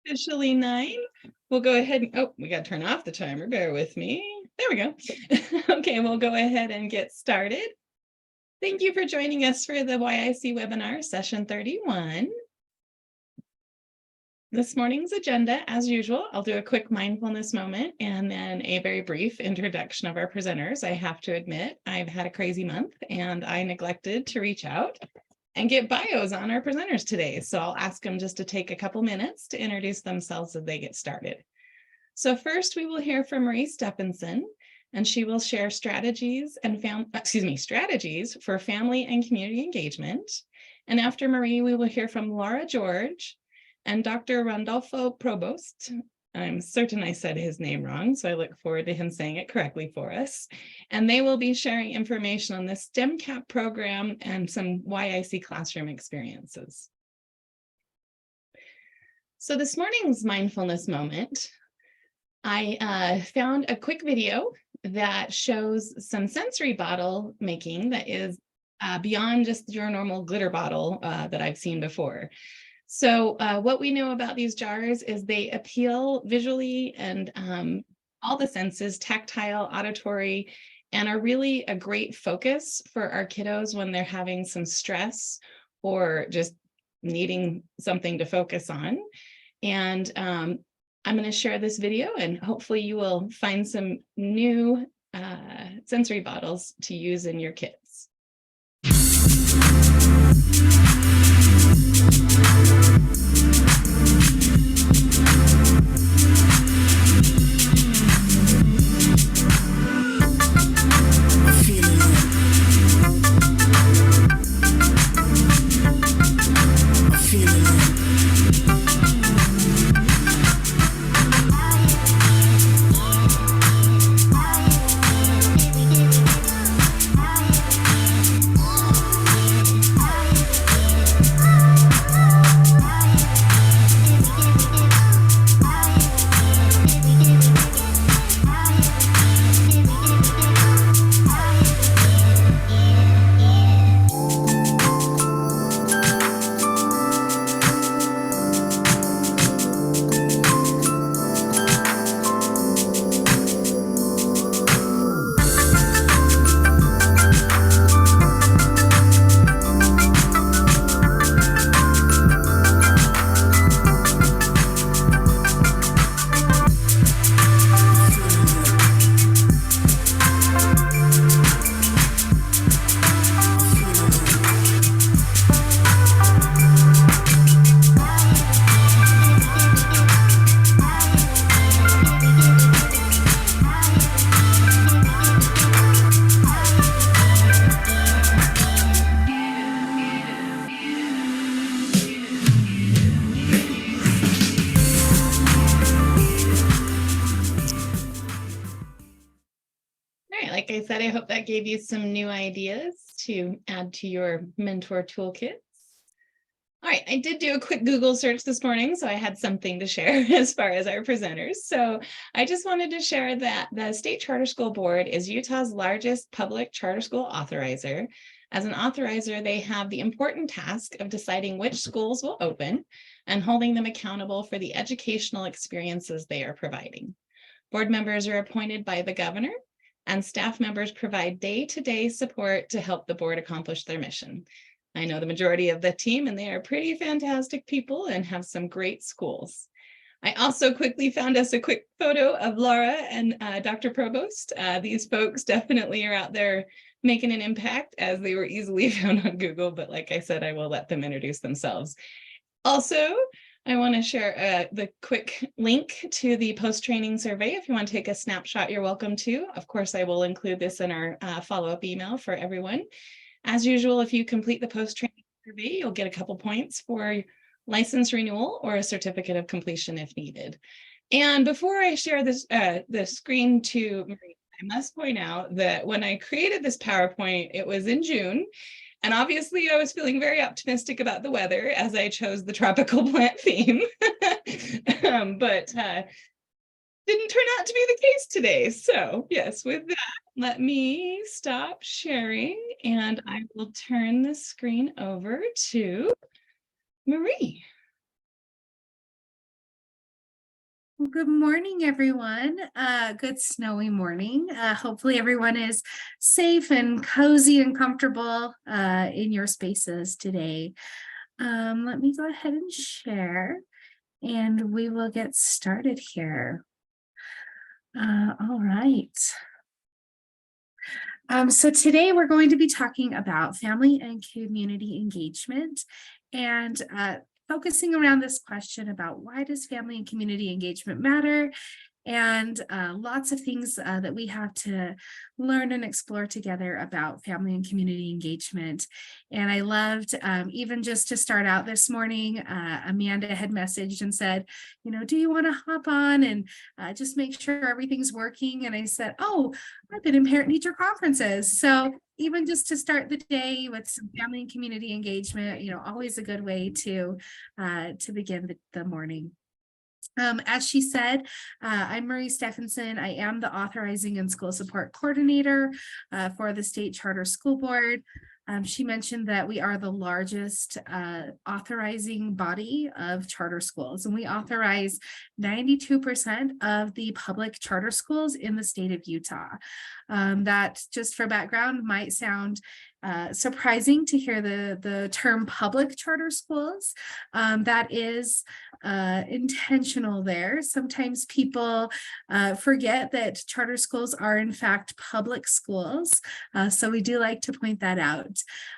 Officially 9. We'll go ahead and, oh, we got to turn off the timer. Bear with me. There we go. Okay, we'll go ahead and get started. Thank you for joining us for the YIC webinar, session 31. This morning's agenda, as usual, I'll do a quick mindfulness moment and then a very brief introduction of our presenters. I have to admit, I've had a crazy month and I neglected to reach out and get bios on our presenters today. So I'll ask them just to take a couple minutes to introduce themselves as they get started. So first we will hear from Marie Steffensen, and she will share strategies for family and community engagement. And after Marie, we will hear from Laura George and Dr. Rodolfo Probst. I'm certain I said his name wrong, so I look forward to him saying it correctly for us. And they will be sharing information on the STEMCAP program and some YIC classroom experiences. So this morning's mindfulness moment, I found a quick video that shows some sensory bottle making that is beyond just your normal glitter bottle that I've seen before. So what we know about these jars is they appeal visually and all the senses, tactile, auditory, and are really a great focus for our kiddos when they're having some stress or just needing something to focus on. And I'm going to share this video and hopefully you will find some new sensory bottles to use in your kids. Like I said, I hope that gave you some new ideas to add to your mentor toolkits. All right, I did do a quick Google search this morning, so I had something to share as far as our presenters. So I just wanted to share that the State Charter School Board is Utah's largest public charter school authorizer. As an authorizer, they have the important task of deciding which schools will open and holding them accountable for the educational experiences they are providing. Board members are appointed by the governor, and staff members provide day-to-day support to help the board accomplish their mission. I know the majority of the team, and they are pretty fantastic people and have some great schools. I also quickly found us a quick photo of Laura and Dr. Provost. These folks definitely are out there making an impact, as they were easily found on Google, but like I said, I will let them introduce themselves. Also, I want to share the quick link to the post-training survey. If you want to take a snapshot, you're welcome to. Of course, I will include this in our follow-up email for everyone. As usual, if you complete the post-training survey, you'll get a couple points for license renewal or a certificate of completion if needed. And before I share this the screen to Marie, I must point out that when I created this PowerPoint, it was in June. And obviously I was feeling very optimistic about the weather as I chose the tropical plant theme, but didn't turn out to be the case today. So yes, with that, let me stop sharing and I will turn the screen over to Marie. Well, good morning, everyone. Good snowy morning. Hopefully everyone is safe and cozy and comfortable in your spaces today. Let me go ahead and share, and we will get started here. All right. So today we're going to be talking about family and community engagement, and focusing around this question about why does family and community engagement matter, and lots of things that we have to learn and explore together about family and community engagement. And I loved, even just to start out this morning, Amanda had messaged and said, do you want to hop on and just make sure everything's working? And I said, oh, I've been in parent-teacher conferences. So even just to start the day with some family and community engagement, always a good way to begin the morning. As she said, I'm Marie Steffensen. I am the Authorizing and School Support Coordinator for the State Charter School Board. She mentioned that we are the largest authorizing body of charter schools, and we authorize 92% of the public charter schools in the state of Utah. That, just for background, might sound surprising to hear the term public charter schools. That is intentional there. Sometimes people forget that charter schools are in fact public schools. So we do like to point that out.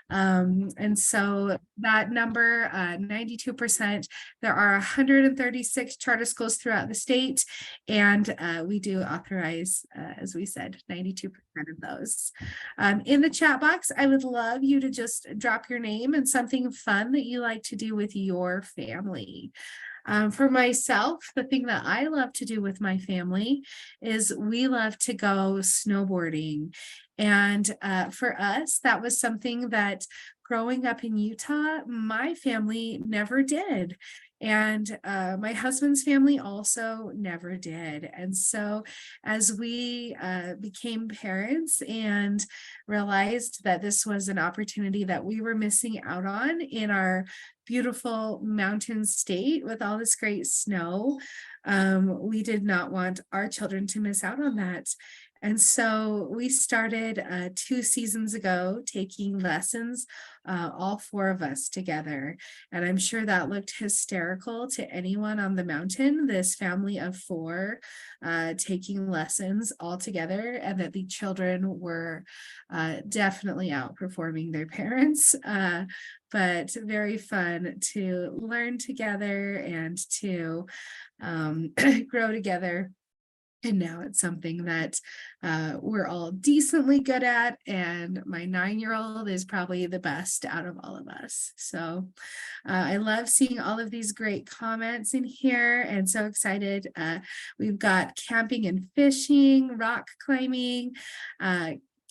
And so that number, 92%, there are 136 charter schools throughout the state, and we do authorize, as we said, 92% of those. In the chat box, I would love you to just drop your name and something fun that you like to do with your family. For myself, the thing that I love to do with my family is we love to go snowboarding. And for us, that was something that growing up in Utah, my family never did. And my husband's family also never did. And so as we became parents and realized that this was an opportunity that we were missing out on in our beautiful mountain state with all this great snow, we did not want our children to miss out on that. And so we started 2 seasons ago taking lessons, all 4 of us together. And I'm sure that looked hysterical to anyone on the mountain, this family of 4 taking lessons all together, and that the children were definitely outperforming their parents. But very fun to learn together and to grow together. And now it's something that we're all decently good at, and my 9-year-old is probably the best out of all of us. So I love seeing all of these great comments in here, and so excited. We've got camping and fishing, rock climbing,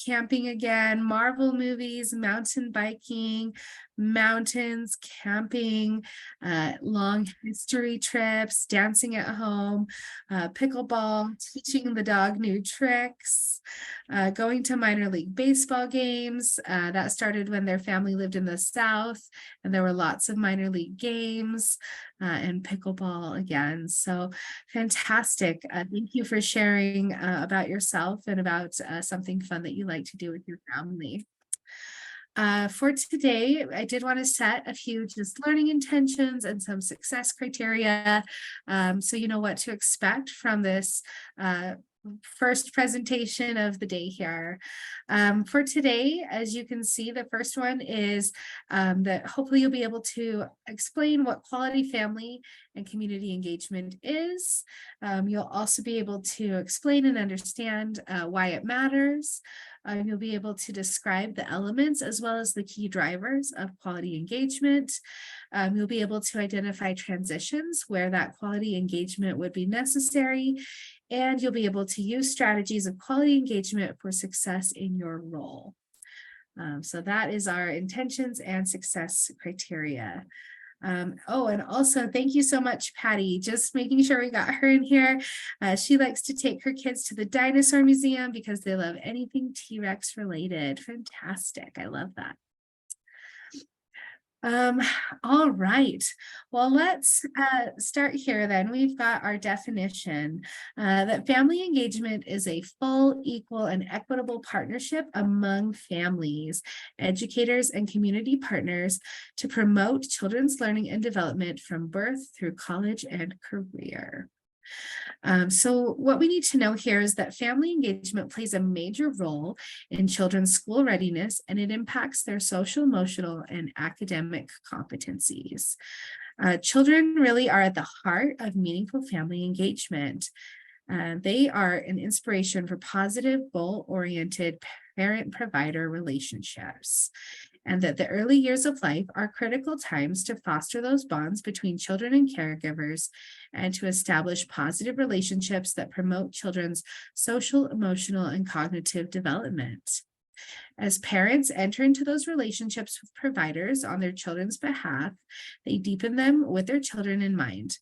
camping again, Marvel movies, mountain biking, mountains, camping, long history trips, dancing at home, pickleball, teaching the dog new tricks, going to minor league baseball games. That started when their family lived in the South, and there were lots of minor league games, and pickleball again. So fantastic. Thank you for sharing about yourself and about something fun that you like to do with your family. For today, I did want to set a few just learning intentions and some success criteria, so you know what to expect from this first presentation of the day here. For today, as you can see, the first one is that hopefully you'll be able to explain what quality family and community engagement is. You'll also be able to explain and understand why it matters. You'll be able to describe the elements as well as the key drivers of quality engagement. You'll be able to identify transitions where that quality engagement would be necessary, and you'll be able to use strategies of quality engagement for success in your role. So that is our intentions and success criteria. Oh, and also thank you so much, Patty. Just making sure we got her in here. She likes to take her kids to the dinosaur museum because they love anything T-Rex related. Fantastic. I love that. Um, all right. Well, let's start here then. We've got our definition that family engagement is a full, equal, and equitable partnership among families, educators, and community partners to promote children's learning and development from birth through college and career. So what we need to know here is that family engagement plays a major role in children's school readiness, and it impacts their social, emotional, and academic competencies. Children really are at the heart of meaningful family engagement. They are an inspiration for positive, goal-oriented parent-provider relationships, and that the early years of life are critical times to foster those bonds between children and caregivers and to establish positive relationships that promote children's social, emotional, and cognitive development. As parents enter into those relationships with providers on their children's behalf, they deepen them with their children in mind.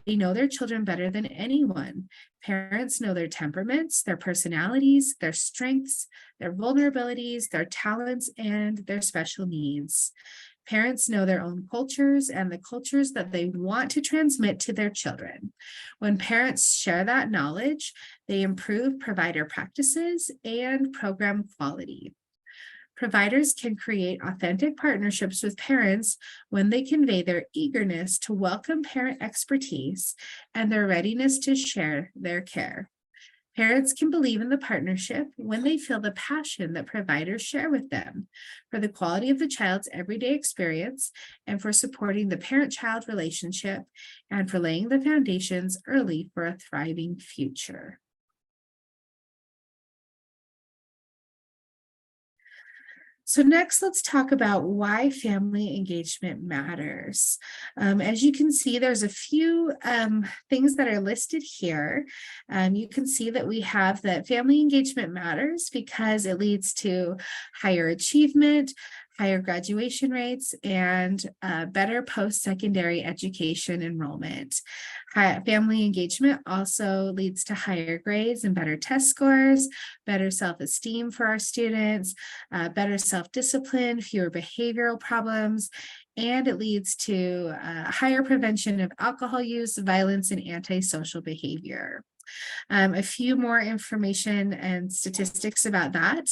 They know their children better than anyone. Parents know their temperaments, their personalities, their strengths, their vulnerabilities, their talents, and their special needs. Parents know their own cultures and the cultures that they want to transmit to their children. When parents share that knowledge, they improve provider practices and program quality. Providers can create authentic partnerships with parents when they convey their eagerness to welcome parent expertise and their readiness to share their care. Parents can believe in the partnership when they feel the passion that providers share with them for the quality of the child's everyday experience and for supporting the parent-child relationship and for laying the foundations early for a thriving future. So next, let's talk about why family engagement matters. As you can see, there's a few things that are listed here. You can see that we have that family engagement matters because it leads to higher achievement, higher graduation rates, and better post-secondary education enrollment. Family engagement also leads to higher grades and better test scores, better self-esteem for our students, better self-discipline, fewer behavioral problems, and it leads to higher prevention of alcohol use, violence, and antisocial behavior. A few more information and statistics about that.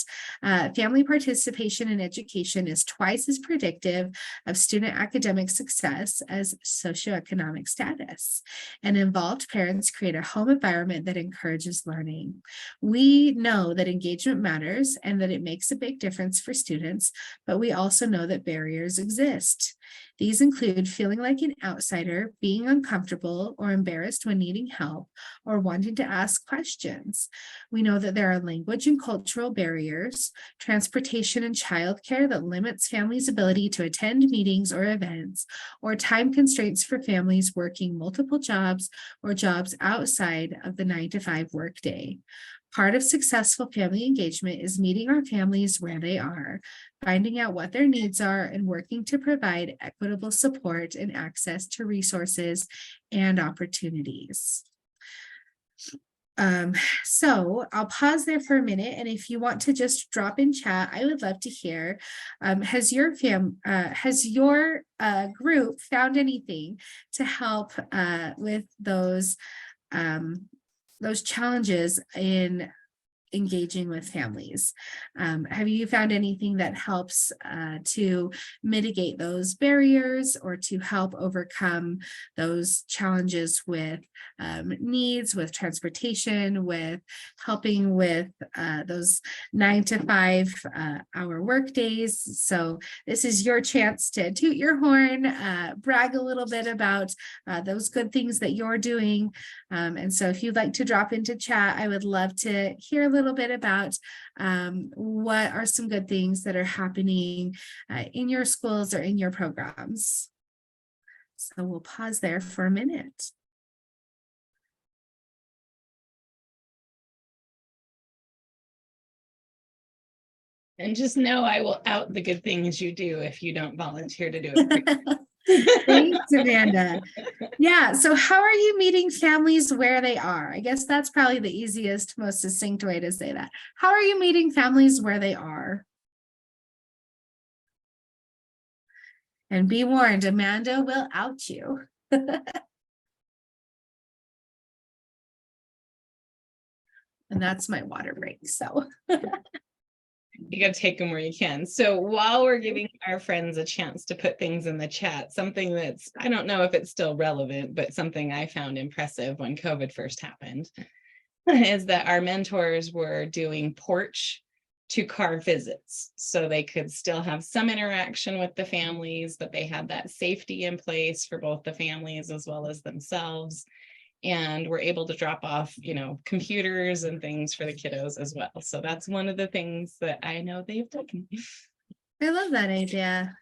Family participation in education is twice as predictive of student academic success as socioeconomic status. And involved parents create a home environment that encourages learning. We know that engagement matters and that it makes a big difference for students, but we also know that barriers exist. These include feeling like an outsider, being uncomfortable or embarrassed when needing help, or wanting to ask questions. We know that there are language and cultural barriers, transportation and childcare that limits families' ability to attend meetings or events, or time constraints for families working multiple jobs or jobs outside of the 9-to-5 workday. Part of successful family engagement is meeting our families where they are, finding out what their needs are, and working to provide equitable support and access to resources and opportunities. So I'll pause there for a minute, and if you want to just drop in chat, I would love to hear, has your group found anything to help with those challenges in engaging with families? Have you found anything that helps to mitigate those barriers or to help overcome those challenges with needs, with transportation, with helping with those 9-to-5 hour work days? So this is your chance to toot your horn, brag a little bit about those good things that you're doing. And so if you'd like to drop into chat, I would love to hear a little bit about what are some good things that are happening in your schools or in your programs. So we'll pause there for a minute. And just know I will out the good things you do if you don't volunteer to do it. Thanks, Amanda. Yeah, so how are you meeting families where they are? I guess that's probably the easiest, most succinct way to say that. How are you meeting families where they are? And be warned, Amanda will out you. And that's my water break, so. You got to take them where you can. So while we're giving our friends a chance to put things in the chat, something that's, I don't know if it's still relevant, but something I found impressive when COVID first happened is that our mentors were doing porch to car visits. So they could still have some interaction with the families, but they had that safety in place for both the families as well as themselves. And we're able to drop off, computers and things for the kiddos as well. So that's one of the things that I know they've done. I love that idea.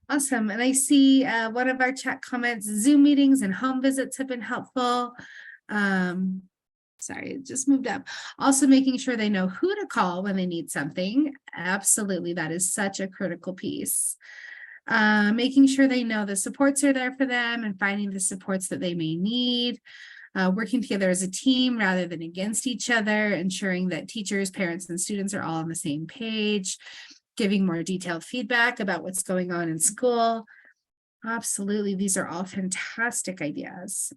Awesome. And I see one of our chat comments, Zoom meetings and home visits have been helpful. Sorry, it just moved up. Also making sure they know who to call when they need something. Absolutely. That is such a critical piece. Making sure they know the supports are there for them and finding the supports that they may need. Working together as a team rather than against each other, ensuring that teachers, parents, and students are all on the same page, giving more detailed feedback about what's going on in school. Absolutely, these are all fantastic ideas.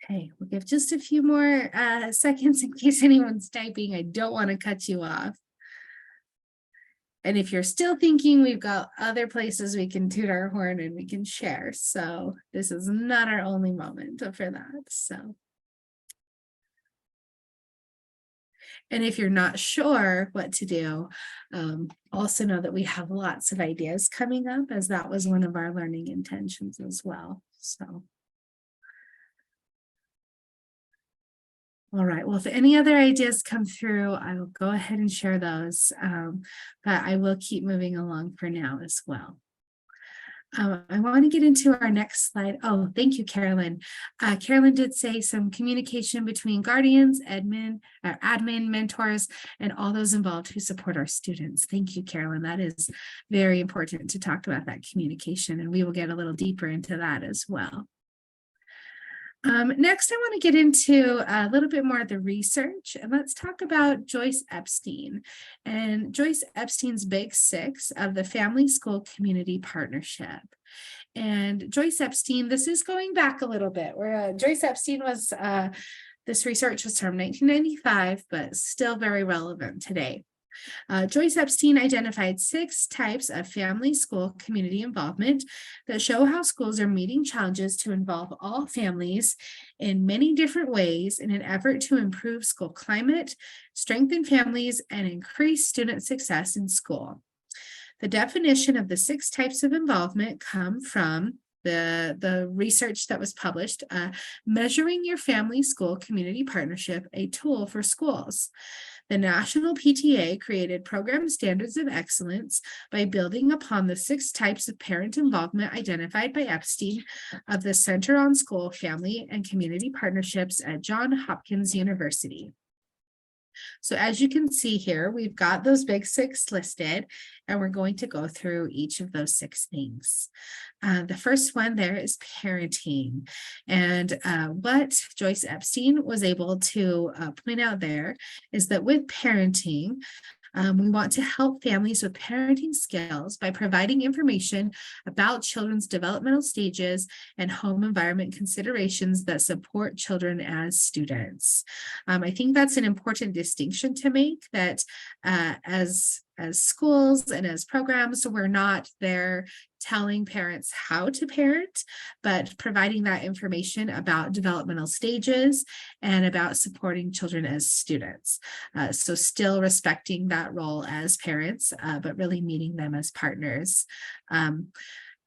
Okay, we'll give just a few more seconds in case anyone's typing. I don't want to cut you off. And if you're still thinking, we've got other places we can toot our horn and we can share. So this is not our only moment for that. So. And if you're not sure what to do, also know that we have lots of ideas coming up, as that was one of our learning intentions as well. So. All right, well, if any other ideas come through, I will go ahead and share those, but I will keep moving along for now as well. I want to get into our next slide. Oh, thank you, Carolyn. Carolyn did say some communication between guardians, admin, mentors, and all those involved who support our students. Thank you, Carolyn. That is very important to talk about that communication, and we will get a little deeper into that as well. Next, I want to get into a little bit more of the research, and let's talk about Joyce Epstein and Joyce Epstein's Big Six of the Family School Community Partnership. And Joyce Epstein, this is going back a little bit, where Joyce Epstein was, this research was from 1995, but still very relevant today. Joyce Epstein identified 6 types of family school community involvement that show how schools are meeting challenges to involve all families in many different ways in an effort to improve school climate, strengthen families, and increase student success in school. The definition of the 6 types of involvement come from the research that was published, Measuring Your Family School Community Partnership, a Tool for Schools. The National PTA created program standards of excellence by building upon the 6 types of parent involvement identified by Epstein of the Center on School, Family, and Community Partnerships at Johns Hopkins University. So as you can see here, we've got those big 6 listed, and we're going to go through each of those 6 things. The first one there is parenting. And what Joyce Epstein was able to point out there is that with parenting, we want to help families with parenting skills by providing information about children's developmental stages and home environment considerations that support children as students. I think that's an important distinction to make, that as schools and as programs, we're not there telling parents how to parent, but providing that information about developmental stages and about supporting children as students. So still respecting that role as parents, but really meeting them as partners.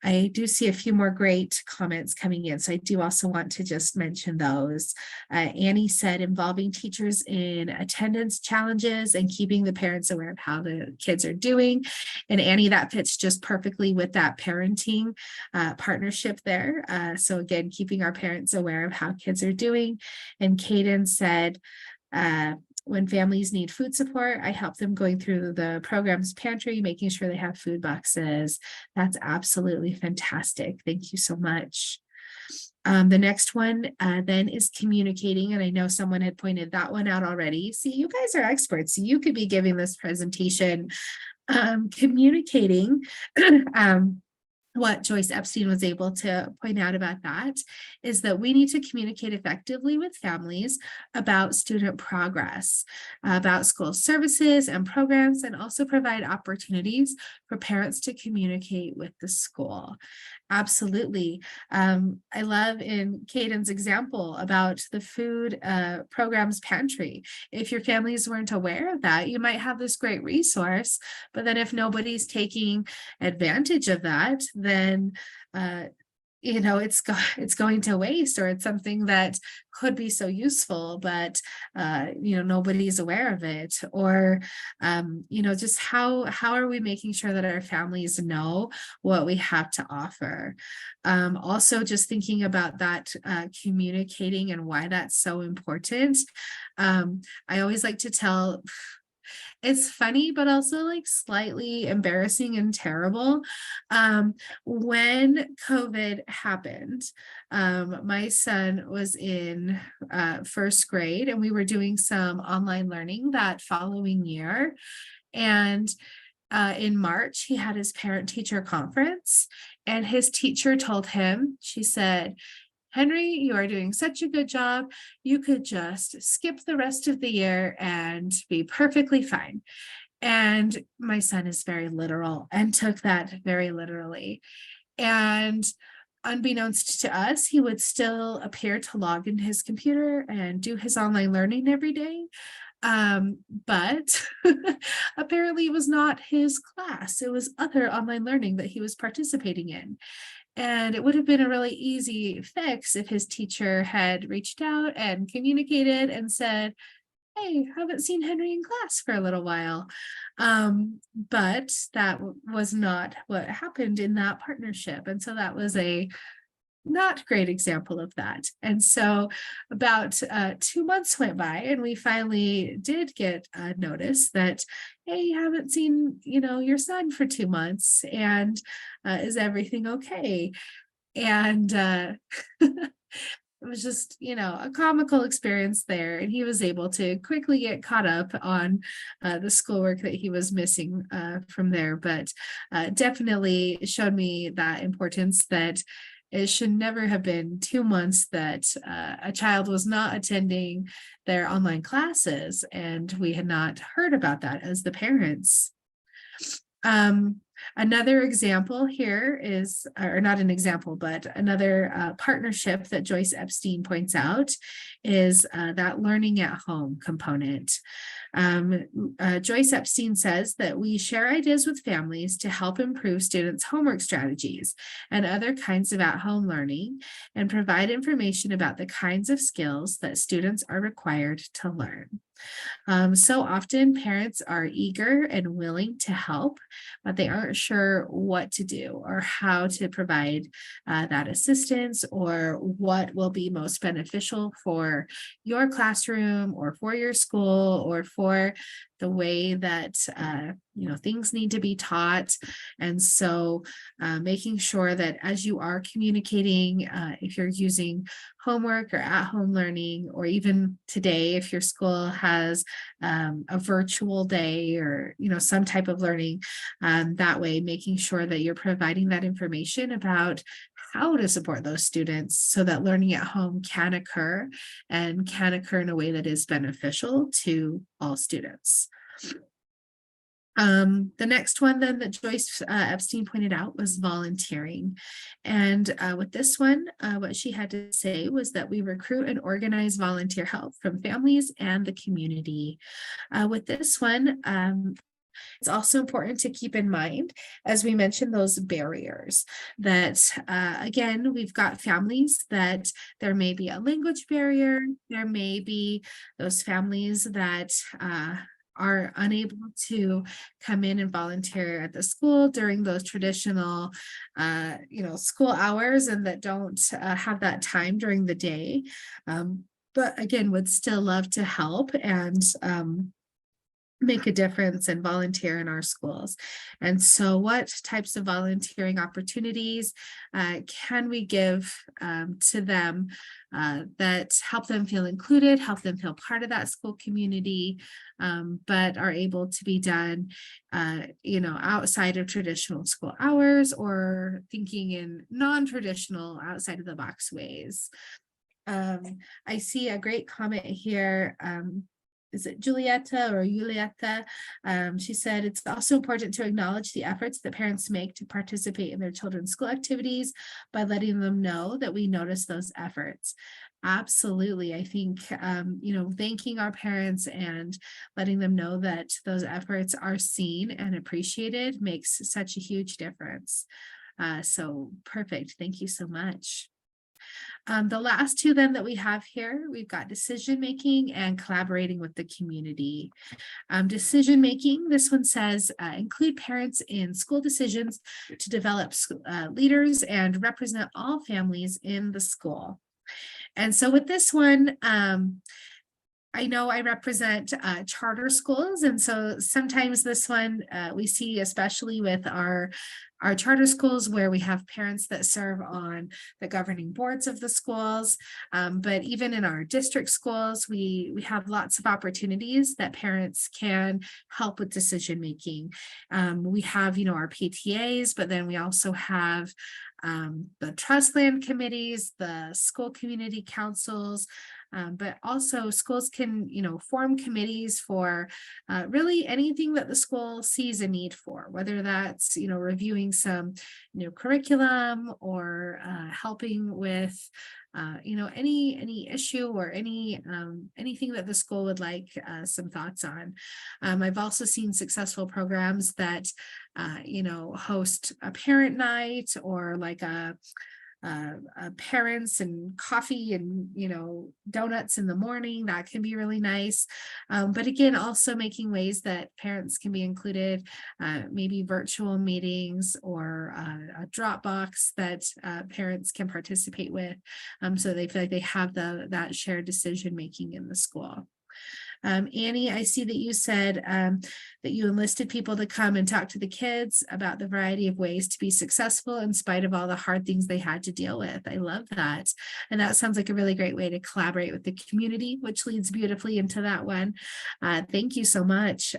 I do see a few more great comments coming in, so I do also want to just mention those. Annie said involving teachers in attendance challenges and keeping the parents aware of how the kids are doing. And Annie, that fits just perfectly with that parenting partnership there. So again, keeping our parents aware of how kids are doing. And Kaden said, when families need food support, I help them going through the program's pantry, making sure they have food boxes. That's absolutely fantastic. Thank you so much. The next one then is communicating, and I know someone had pointed that one out already. See, you guys are experts. You could be giving this presentation. Communicating, what Joyce Epstein was able to point out about that is that we need to communicate effectively with families about student progress, about school services and programs, and also provide opportunities for parents to communicate with the school. Absolutely. I love in Caden's example about the food programs pantry. If your families weren't aware of that, you might have this great resource, but then if nobody's taking advantage of that, then it's going to waste, or it's something that could be so useful, but nobody's aware of it. Or just how are we making sure that our families know what we have to offer? Also just thinking about that, communicating and why that's so important. I always like to tell, it's funny, but also like slightly embarrassing and terrible. When COVID happened, my son was in first grade, and we were doing some online learning that following year. And in March, he had his parent-teacher conference, and his teacher told him, she said, "Henry, you are doing such a good job. You could just skip the rest of the year and be perfectly fine." And my son is very literal and took that very literally. And unbeknownst to us, he would still appear to log into his computer and do his online learning every day. But apparently it was not his class. It was other online learning that he was participating in. And it would have been a really easy fix if his teacher had reached out and communicated and said, "Hey, haven't seen Henry in class for a little while." But that was not what happened in that partnership. And so that was a not great example of that. And so about 2 months went by, and we finally did get a notice that, "Hey, you haven't seen, your son for 2 months, and is everything okay?" And it was just, a comical experience there. And he was able to quickly get caught up on the schoolwork that he was missing from there. But definitely showed me that importance that it should never have been 2 months that a child was not attending their online classes, and we had not heard about that as the parents. Another example here is, or not an example, but another partnership that Joyce Epstein points out is that learning at home component. Joyce Epstein says that we share ideas with families to help improve students' homework strategies and other kinds of at-home learning, and provide information about the kinds of skills that students are required to learn. So often parents are eager and willing to help, but they aren't sure what to do or how to provide that assistance, or what will be most beneficial for your classroom or for your school or for the way that things need to be taught. And so making sure that as you are communicating, if you're using homework or at-home learning, or even today, if your school has a virtual day or some type of learning, that way making sure that you're providing that information about how to support those students so that learning at home can occur, and can occur in a way that is beneficial to all students. The next one then that Joyce Epstein pointed out was volunteering. And with this one, what she had to say was that we recruit and organize volunteer help from families and the community. With this one, it's also important to keep in mind, as we mentioned, those barriers that, again, we've got families that there may be a language barrier. There may be those families that are unable to come in and volunteer at the school during those traditional, school hours, and that don't have that time during the day. But again, would still love to help and make a difference and volunteer in our schools. And so what types of volunteering opportunities can we give to them that help them feel included, help them feel part of that school community, but are able to be done, outside of traditional school hours, or thinking in non-traditional, outside of the box ways. I see a great comment here. Is it Julieta or Julieta? She said, it's also important to acknowledge the efforts that parents make to participate in their children's school activities by letting them know that we notice those efforts. Absolutely. I think, thanking our parents and letting them know that those efforts are seen and appreciated makes such a huge difference. So perfect. Thank you so much. The last two then that we have here, we've got decision making and collaborating with the community. Decision making, this one says, include parents in school decisions to develop leaders and represent all families in the school. And so with this one, I know I represent charter schools, and so sometimes this one we see, especially with our charter schools, where we have parents that serve on the governing boards of the schools. But even in our district schools, we have lots of opportunities that parents can help with decision making. We have, our PTAs, but then we also have the trust land committees, the school community councils. But also schools can, form committees for really anything that the school sees a need for, whether that's, reviewing some new curriculum, or helping with, any issue, or anything that the school would like some thoughts on. I've also seen successful programs that, host a parent night, or like a parents and coffee and donuts in the morning. That can be really nice. But again, also making ways that parents can be included, maybe virtual meetings, or a Dropbox that parents can participate with, so they feel like they have that shared decision making in the school. Annie, I see that you said that you enlisted people to come and talk to the kids about the variety of ways to be successful in spite of all the hard things they had to deal with. I love that. And that sounds like a really great way to collaborate with the community, which leads beautifully into that one. Thank you so much.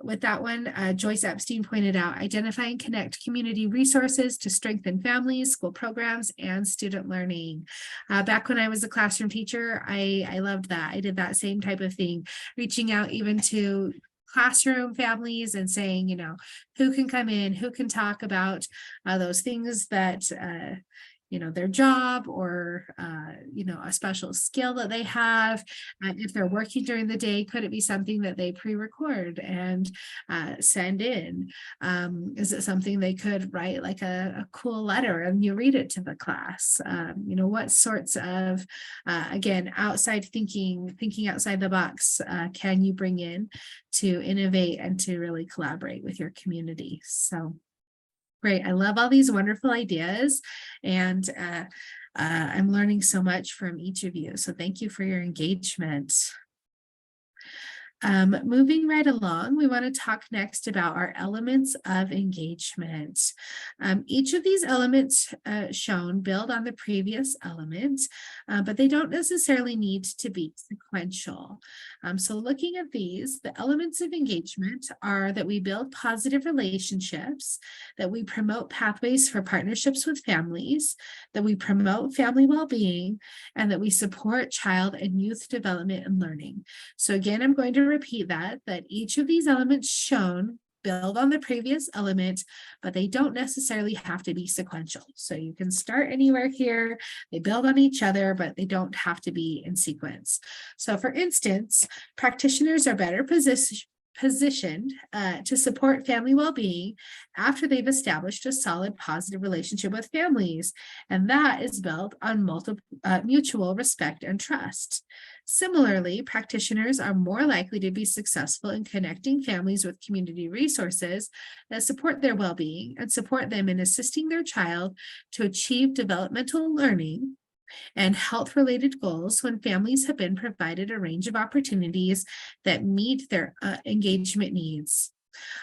With that one, Joyce Epstein pointed out, identify and connect community resources to strengthen families, school programs, and student learning. Back when I was a classroom teacher, I loved that. I did that same type of thing, reaching out even to classroom families and saying, who can come in, who can talk about those things that their job, or a special skill that they have. If they're working during the day, could it be something that they pre-record and send in? Is it something they could write, like a cool letter, and you read it to the class? What sorts of, again, outside thinking outside the box can you bring in to innovate and to really collaborate with your community? So great. I love all these wonderful ideas, and I'm learning so much from each of you. So thank you for your engagement. Moving right along, we want to talk next about our elements of engagement. Each of these elements shown build on the previous element, but they don't necessarily need to be sequential. So looking at these, the elements of engagement are that we build positive relationships, that we promote pathways for partnerships with families, that we promote family well-being, and that we support child and youth development and learning. So again, I'm going to repeat that each of these elements shown build on the previous element, but they don't necessarily have to be sequential. So you can start anywhere here. They build on each other, but they don't have to be in sequence. So for instance, practitioners are better positioned to support family well-being after they've established a solid positive relationship with families, and that is built on mutual respect and trust. Similarly, practitioners are more likely to be successful in connecting families with community resources that support their well-being and support them in assisting their child to achieve developmental learning and health-related goals when families have been provided a range of opportunities that meet their engagement needs.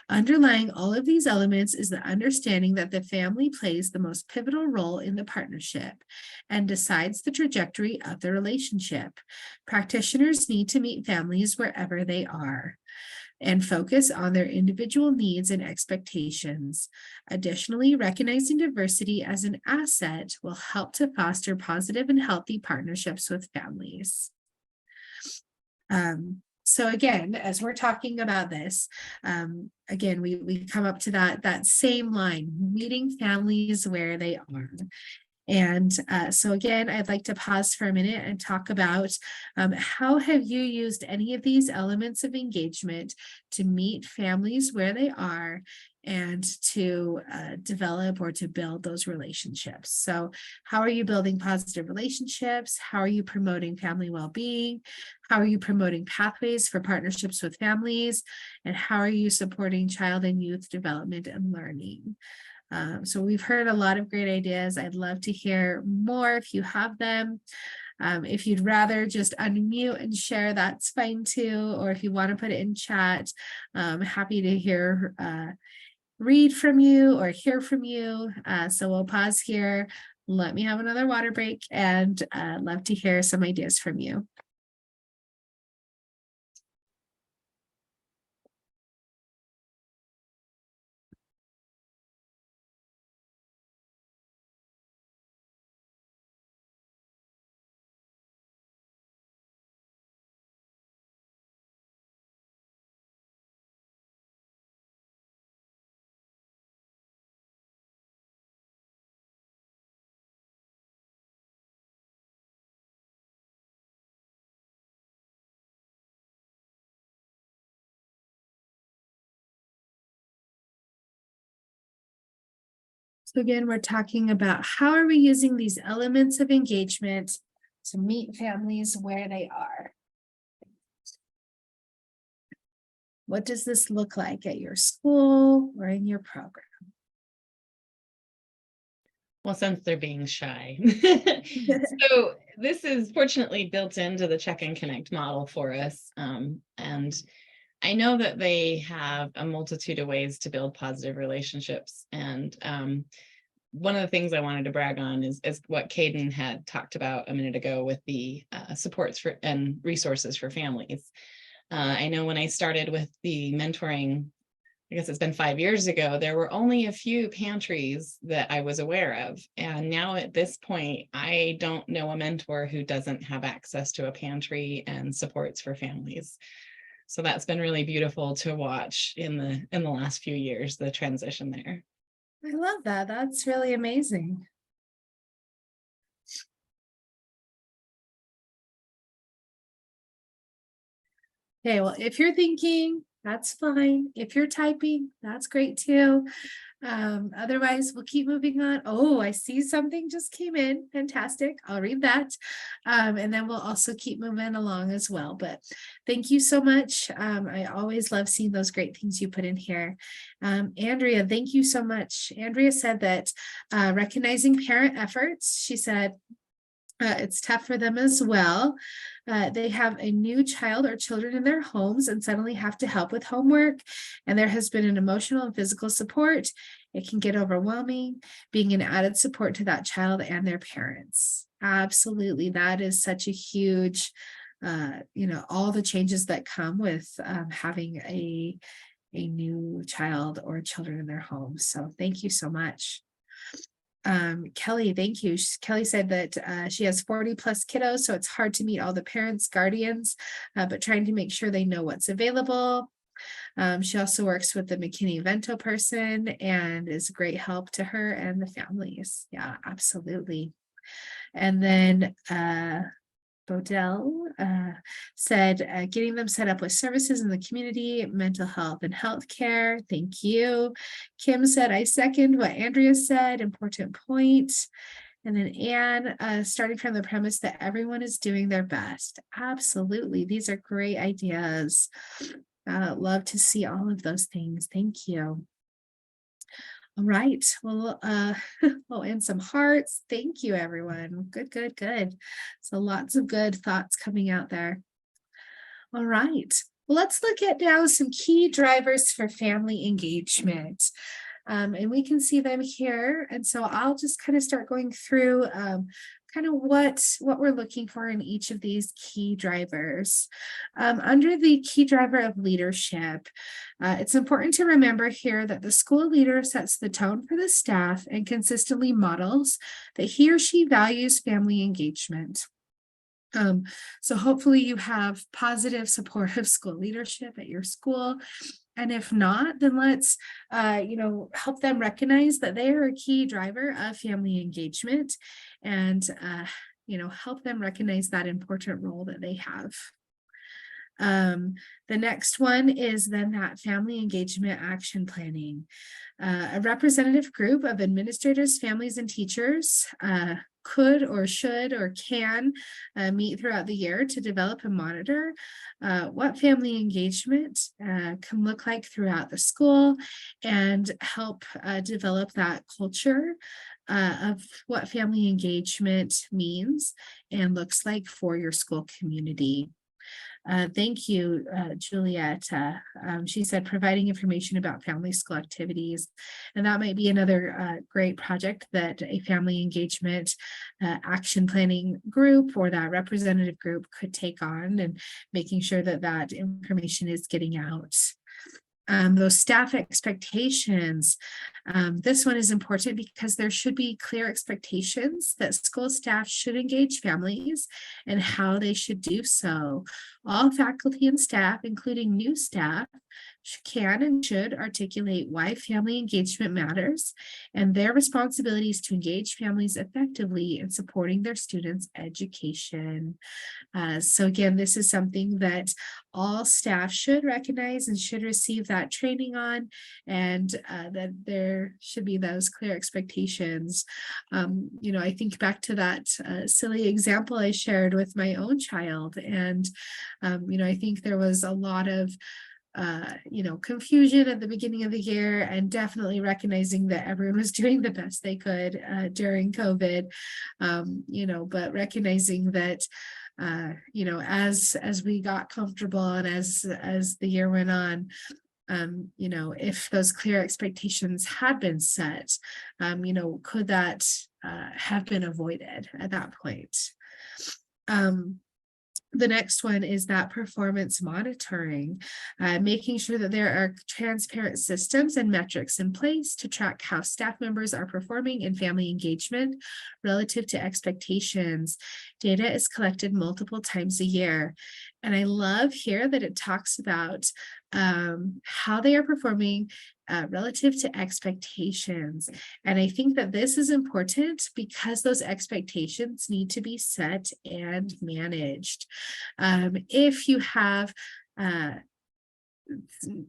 Underlying all of these elements is the understanding that the family plays the most pivotal role in the partnership and decides the trajectory of the relationship. Practitioners need to meet families wherever they are and focus on their individual needs and expectations. Additionally, recognizing diversity as an asset will help to foster positive and healthy partnerships with families. So again, as we're talking about this, again, we come up to that same line, meeting families where they are. And so again, I'd like to pause for a minute and talk about how have you used any of these elements of engagement to meet families where they are and to develop or to build those relationships. So how are you building positive relationships? How are you promoting family well-being? How are you promoting pathways for partnerships with families? And how are you supporting child and youth development and learning? So we've heard a lot of great ideas. I'd love to hear more if you have them. If you'd rather just unmute and share, that's fine too. Or if you want to put it in chat, I'm happy to hear, read from you or hear from you. So we'll pause here. Let me have another water break and love to hear some ideas from you. So again, we're talking about how are we using these elements of engagement to meet families where they are. What does this look like at your school or in your program? Well, since they're being shy. So this is fortunately built into the Check and Connect model for us. And I know that they have a multitude of ways to build positive relationships. And one of the things I wanted to brag on is what Caden had talked about a minute ago with the supports for and resources for families. I know when I started with the mentoring, I guess it's been 5 years ago, there were only a few pantries that I was aware of. And now at this point, I don't know a mentor who doesn't have access to a pantry and supports for families. So that's been really beautiful to watch in the last few years, the transition there. I love that. That's really amazing. Okay, well, if you're thinking, that's fine. If you're typing, that's great too. Otherwise, we'll keep moving on. Oh, I see something just came in. Fantastic. I'll read that. And then we'll also keep moving along as well. But thank you so much. I always love seeing those great things you put in here. Andrea, thank you so much. Andrea said that recognizing parent efforts, she said, it's tough for them as well. They have a new child or children in their homes and suddenly have to help with homework. And there has been an emotional and physical support. It can get overwhelming, being an added support to that child and their parents. Absolutely. That is such a huge, all the changes that come with having a new child or children in their homes. So thank you so much. Kelly, thank you. Kelly said that she has 40 plus kiddos, so it's hard to meet all the parents, guardians, but trying to make sure they know what's available. She also works with the McKinney-Vento person and is a great help to her and the families. Yeah, absolutely. And then Bodell said, getting them set up with services in the community, mental health and healthcare. Thank you. Kim said, I second what Andrea said, important point. And then Anne, starting from the premise that everyone is doing their best. Absolutely. These are great ideas. Love to see all of those things. Thank you. All right. Well, oh, and some hearts. Thank you, everyone. Good, good, good. So lots of good thoughts coming out there. All right. Well, let's look at now some key drivers for family engagement. And we can see them here. And so I'll just kind of start going through kind of what we're looking for in each of these key drivers. Under the key driver of leadership, it's important to remember here that the school leader sets the tone for the staff and consistently models that he or she values family engagement. So hopefully you have positive, supportive school leadership at your school. And if not, then let's, help them recognize that they are a key driver of family engagement and, help them recognize that important role that they have. The next one is then that family engagement action planning. A representative group of administrators, families, and teachers could or should or can meet throughout the year to develop and monitor what family engagement can look like throughout the school and help develop that culture of what family engagement means and looks like for your school community. Thank you, Juliet. She said providing information about family school activities. And that might be another great project that a family engagement action planning group or that representative group could take on, and making sure that that information is getting out. Those staff expectations. This one is important because there should be clear expectations that school staff should engage families and how they should do so. All faculty and staff, including new staff, can and should articulate why family engagement matters and their responsibilities to engage families effectively in supporting their students' education. So again, this is something that all staff should recognize and should receive that training on, and that there should be those clear expectations. I think back to that silly example I shared with my own child, and I think there was a lot of confusion at the beginning of the year, and definitely recognizing that everyone was doing the best they could during COVID, but recognizing that as we got comfortable and as the year went on, if those clear expectations had been set, could that have been avoided at that point? The next one is that performance monitoring, making sure that there are transparent systems and metrics in place to track how staff members are performing in family engagement relative to expectations. Data is collected multiple times a year. And I love here that it talks about how they are performing relative to expectations. And I think that this is important because those expectations need to be set and managed. If you have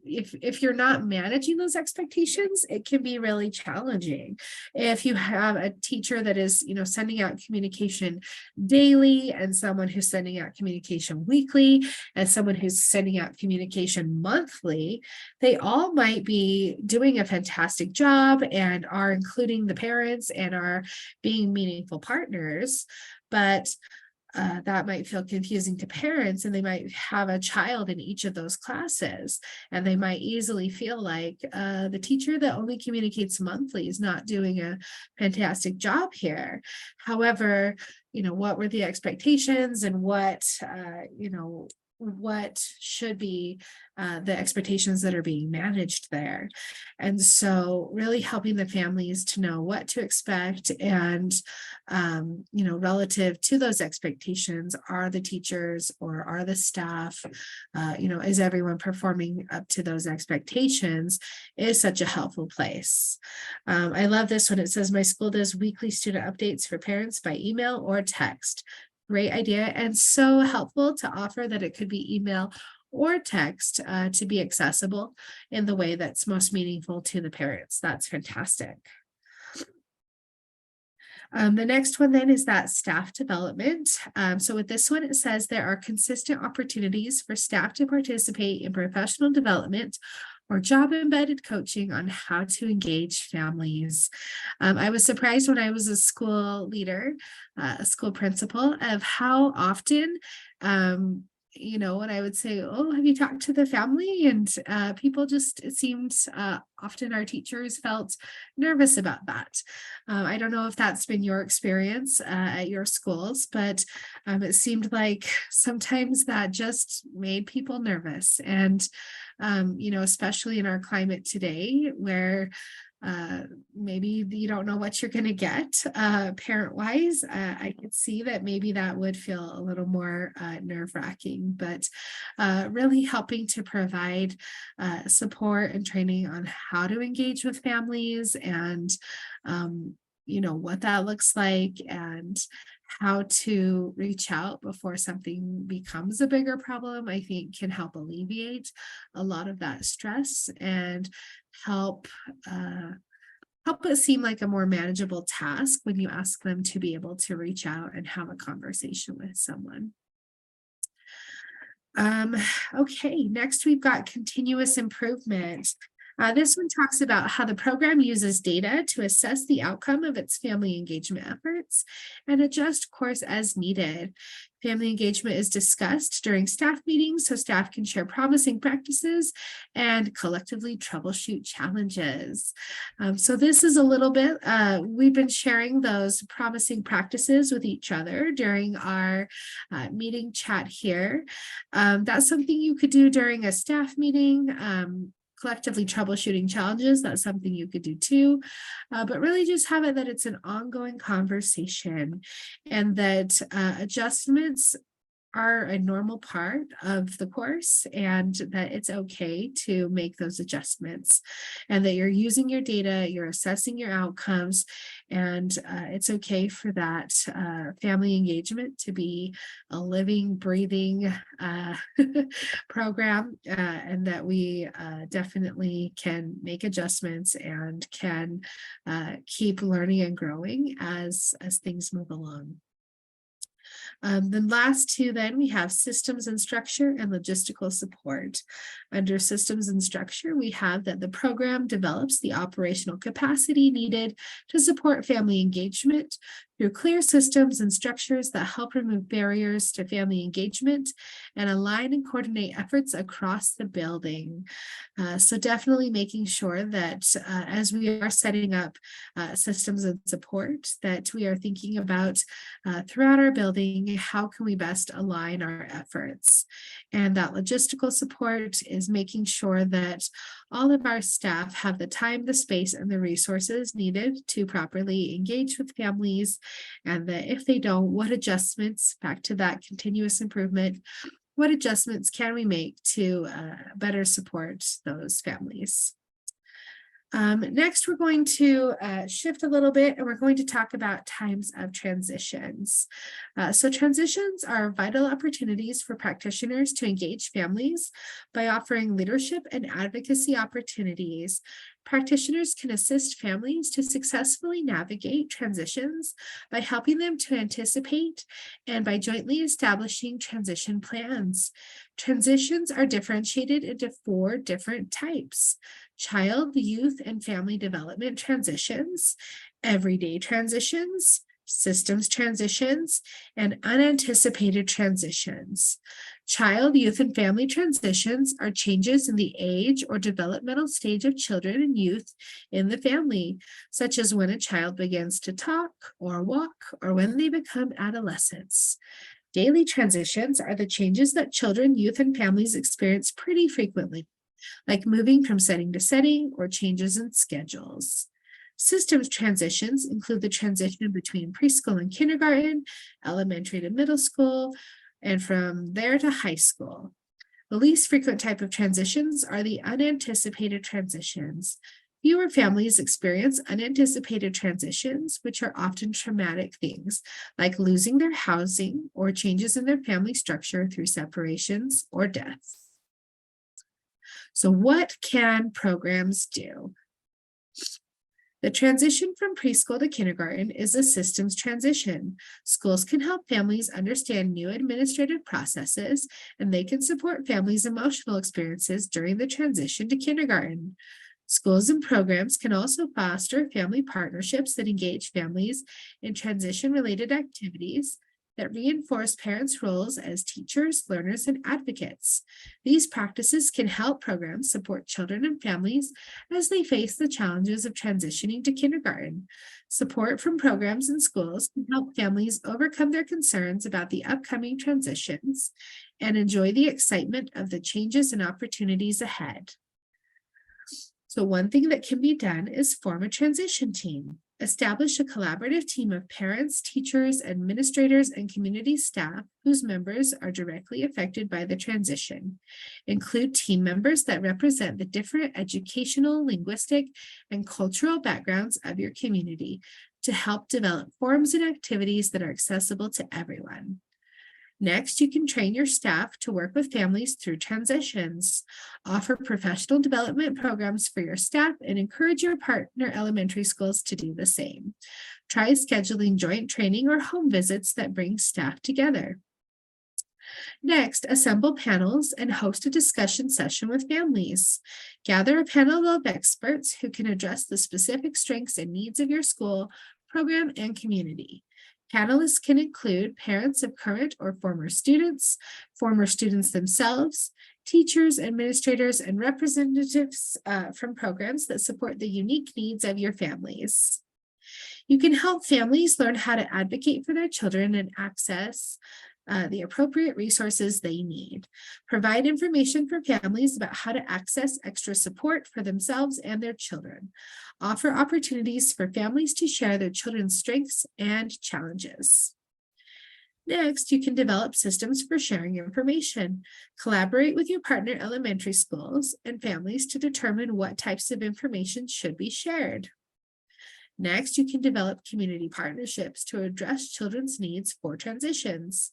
if you're not managing those expectations, it can be really challenging. If you have a teacher that is, sending out communication daily, and someone who's sending out communication weekly, and someone who's sending out communication monthly, they all might be doing a fantastic job and are including the parents and are being meaningful partners, but that might feel confusing to parents, and they might have a child in each of those classes, and they might easily feel like the teacher that only communicates monthly is not doing a fantastic job here. However, what were the expectations, and what should be the expectations that are being managed there. And so really helping the families to know what to expect, and relative to those expectations, are the teachers or are the staff, is everyone performing up to those expectations, is such a helpful place. I love this one. It says, my school does weekly student updates for parents by email or text. Great idea, and so helpful to offer that it could be email or text to be accessible in the way that's most meaningful to the parents. That's fantastic. The next one then is that staff development. So with this one, it says there are consistent opportunities for staff to participate in professional development or job embedded coaching on how to engage families. I was surprised when I was a school leader, a school principal, of how often when I would say, "Oh, have you talked to the family?" And people just, it seemed often our teachers felt nervous about that. I don't know if that's been your experience at your schools, but it seemed like sometimes that just made people nervous. And, especially in our climate today, where maybe you don't know what you're going to get parent wise. I could see that maybe that would feel a little more nerve-wracking, but really helping to provide support and training on how to engage with families, and what that looks like, and how to reach out before something becomes a bigger problem, I think can help alleviate a lot of that stress, and help it seem like a more manageable task when you ask them to be able to reach out and have a conversation with someone. Okay, next we've got continuous improvement. This one talks about how the program uses data to assess the outcome of its family engagement efforts and adjust course as needed. Family engagement is discussed during staff meetings so staff can share promising practices and collectively troubleshoot challenges. So this is a little bit, we've been sharing those promising practices with each other during our meeting chat here. That's something you could do during a staff meeting. Collectively troubleshooting challenges, that's something you could do too, but really just have it that it's an ongoing conversation, and that adjustments are a normal part of the course, and that it's okay to make those adjustments, and that you're using your data, you're assessing your outcomes, and it's okay for that family engagement to be a living, breathing program, and that we definitely can make adjustments and can keep learning and growing as things move along. The last two, then we have systems and structure and logistical support. Under systems and structure, we have that the program develops the operational capacity needed to support family engagement through clear systems and structures that help remove barriers to family engagement and align and coordinate efforts across the building. So definitely making sure that as we are setting up systems and support, that we are thinking about throughout our building, how can we best align our efforts? And that logistical support is making sure that all of our staff have the time, the space, and the resources needed to properly engage with families, and that if they don't, what adjustments, back to that continuous improvement, what adjustments can we make to better support those families? Next, we're going to shift a little bit, and we're going to talk about times of transitions. So transitions are vital opportunities for practitioners to engage families by offering leadership and advocacy opportunities. Practitioners can assist families to successfully navigate transitions by helping them to anticipate and by jointly establishing transition plans. Transitions are differentiated into 4 different types: child, youth, and family development transitions, everyday transitions, systems transitions, and unanticipated transitions. Child, youth, and family transitions are changes in the age or developmental stage of children and youth in the family, such as when a child begins to talk or walk, or when they become adolescents. Daily transitions are the changes that children, youth, and families experience pretty frequently, like moving from setting to setting or changes in schedules. Systems transitions include the transition between preschool and kindergarten, elementary to middle school, and from there to high school. The least frequent type of transitions are the unanticipated transitions. Fewer families experience unanticipated transitions, which are often traumatic things, like losing their housing or changes in their family structure through separations or deaths. So what can programs do? The transition from preschool to kindergarten is a systems transition. Schools can help families understand new administrative processes, and they can support families' emotional experiences during the transition to kindergarten. Schools and programs can also foster family partnerships that engage families in transition-related activities that reinforce parents' roles as teachers, learners, and advocates. These practices can help programs support children and families as they face the challenges of transitioning to kindergarten. Support from programs and schools can help families overcome their concerns about the upcoming transitions and enjoy the excitement of the changes and opportunities ahead. So one thing that can be done is form a transition team. Establish a collaborative team of parents, teachers, administrators, and community staff whose members are directly affected by the transition. Include team members that represent the different educational, linguistic, and cultural backgrounds of your community to help develop forms and activities that are accessible to everyone. Next, you can train your staff to work with families through transitions. Offer professional development programs for your staff and encourage your partner elementary schools to do the same. Try scheduling joint training or home visits that bring staff together. Next, assemble panels and host a discussion session with families. Gather a panel of experts who can address the specific strengths and needs of your school, program, and community. Panelists can include parents of current or former students themselves, teachers, administrators, and representatives from programs that support the unique needs of your families. You can help families learn how to advocate for their children and access the appropriate resources they need. Provide information for families about how to access extra support for themselves and their children. Offer opportunities for families to share their children's strengths and challenges. Next, you can develop systems for sharing information. Collaborate with your partner elementary schools and families to determine what types of information should be shared. Next, you can develop community partnerships to address children's needs for transitions.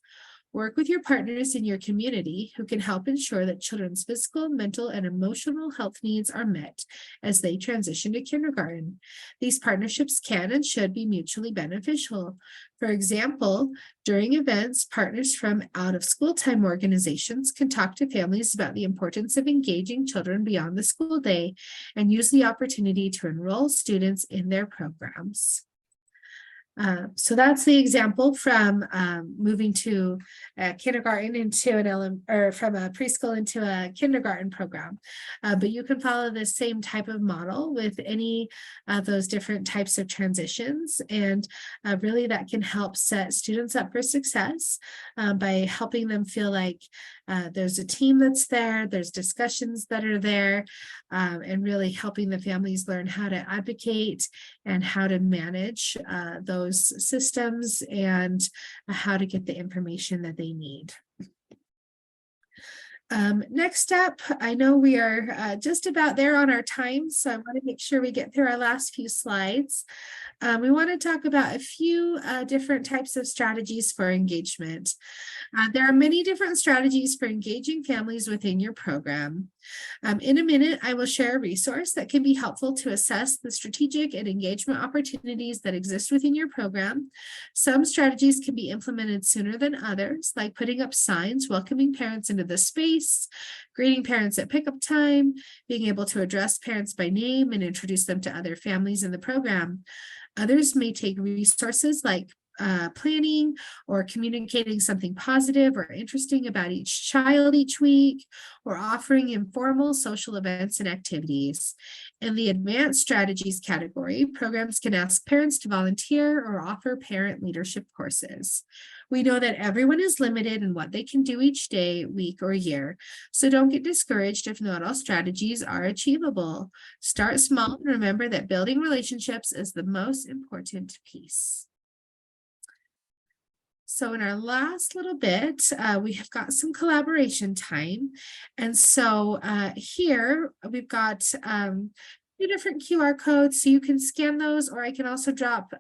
Work with your partners in your community who can help ensure that children's physical, mental, and emotional health needs are met as they transition to kindergarten. These partnerships can and should be mutually beneficial. For example, during events, partners from out-of-school time organizations can talk to families about the importance of engaging children beyond the school day and use the opportunity to enroll students in their programs. So that's the example from moving to kindergarten into or from a preschool into a kindergarten program. But you can follow the same type of model with any of those different types of transitions. And really that can help set students up for success by helping them feel like there's a team that's there, there's discussions that are there, and really helping the families learn how to advocate and how to manage those systems and how to get the information that they need. Next up, I know we are just about there on our time, so I want to make sure we get through our last few slides. We want to talk about a few different types of strategies for engagement. There are many different strategies for engaging families within your program. In a minute, I will share a resource that can be helpful to assess the strategic and engagement opportunities that exist within your program. Some strategies can be implemented sooner than others, like putting up signs welcoming parents into the space, greeting parents at pickup time, being able to address parents by name and introduce them to other families in the program. Others may take resources like planning or communicating something positive or interesting about each child each week, or offering informal social events and activities. In the advanced strategies category, programs can ask parents to volunteer or offer parent leadership courses. We know that everyone is limited in what they can do each day, week, or year, so don't get discouraged if not all strategies are achievable. Start small and remember that building relationships is the most important piece. So in our last little bit, we have got some collaboration time. And so here we've got two different QR codes, so you can scan those, or I can also drop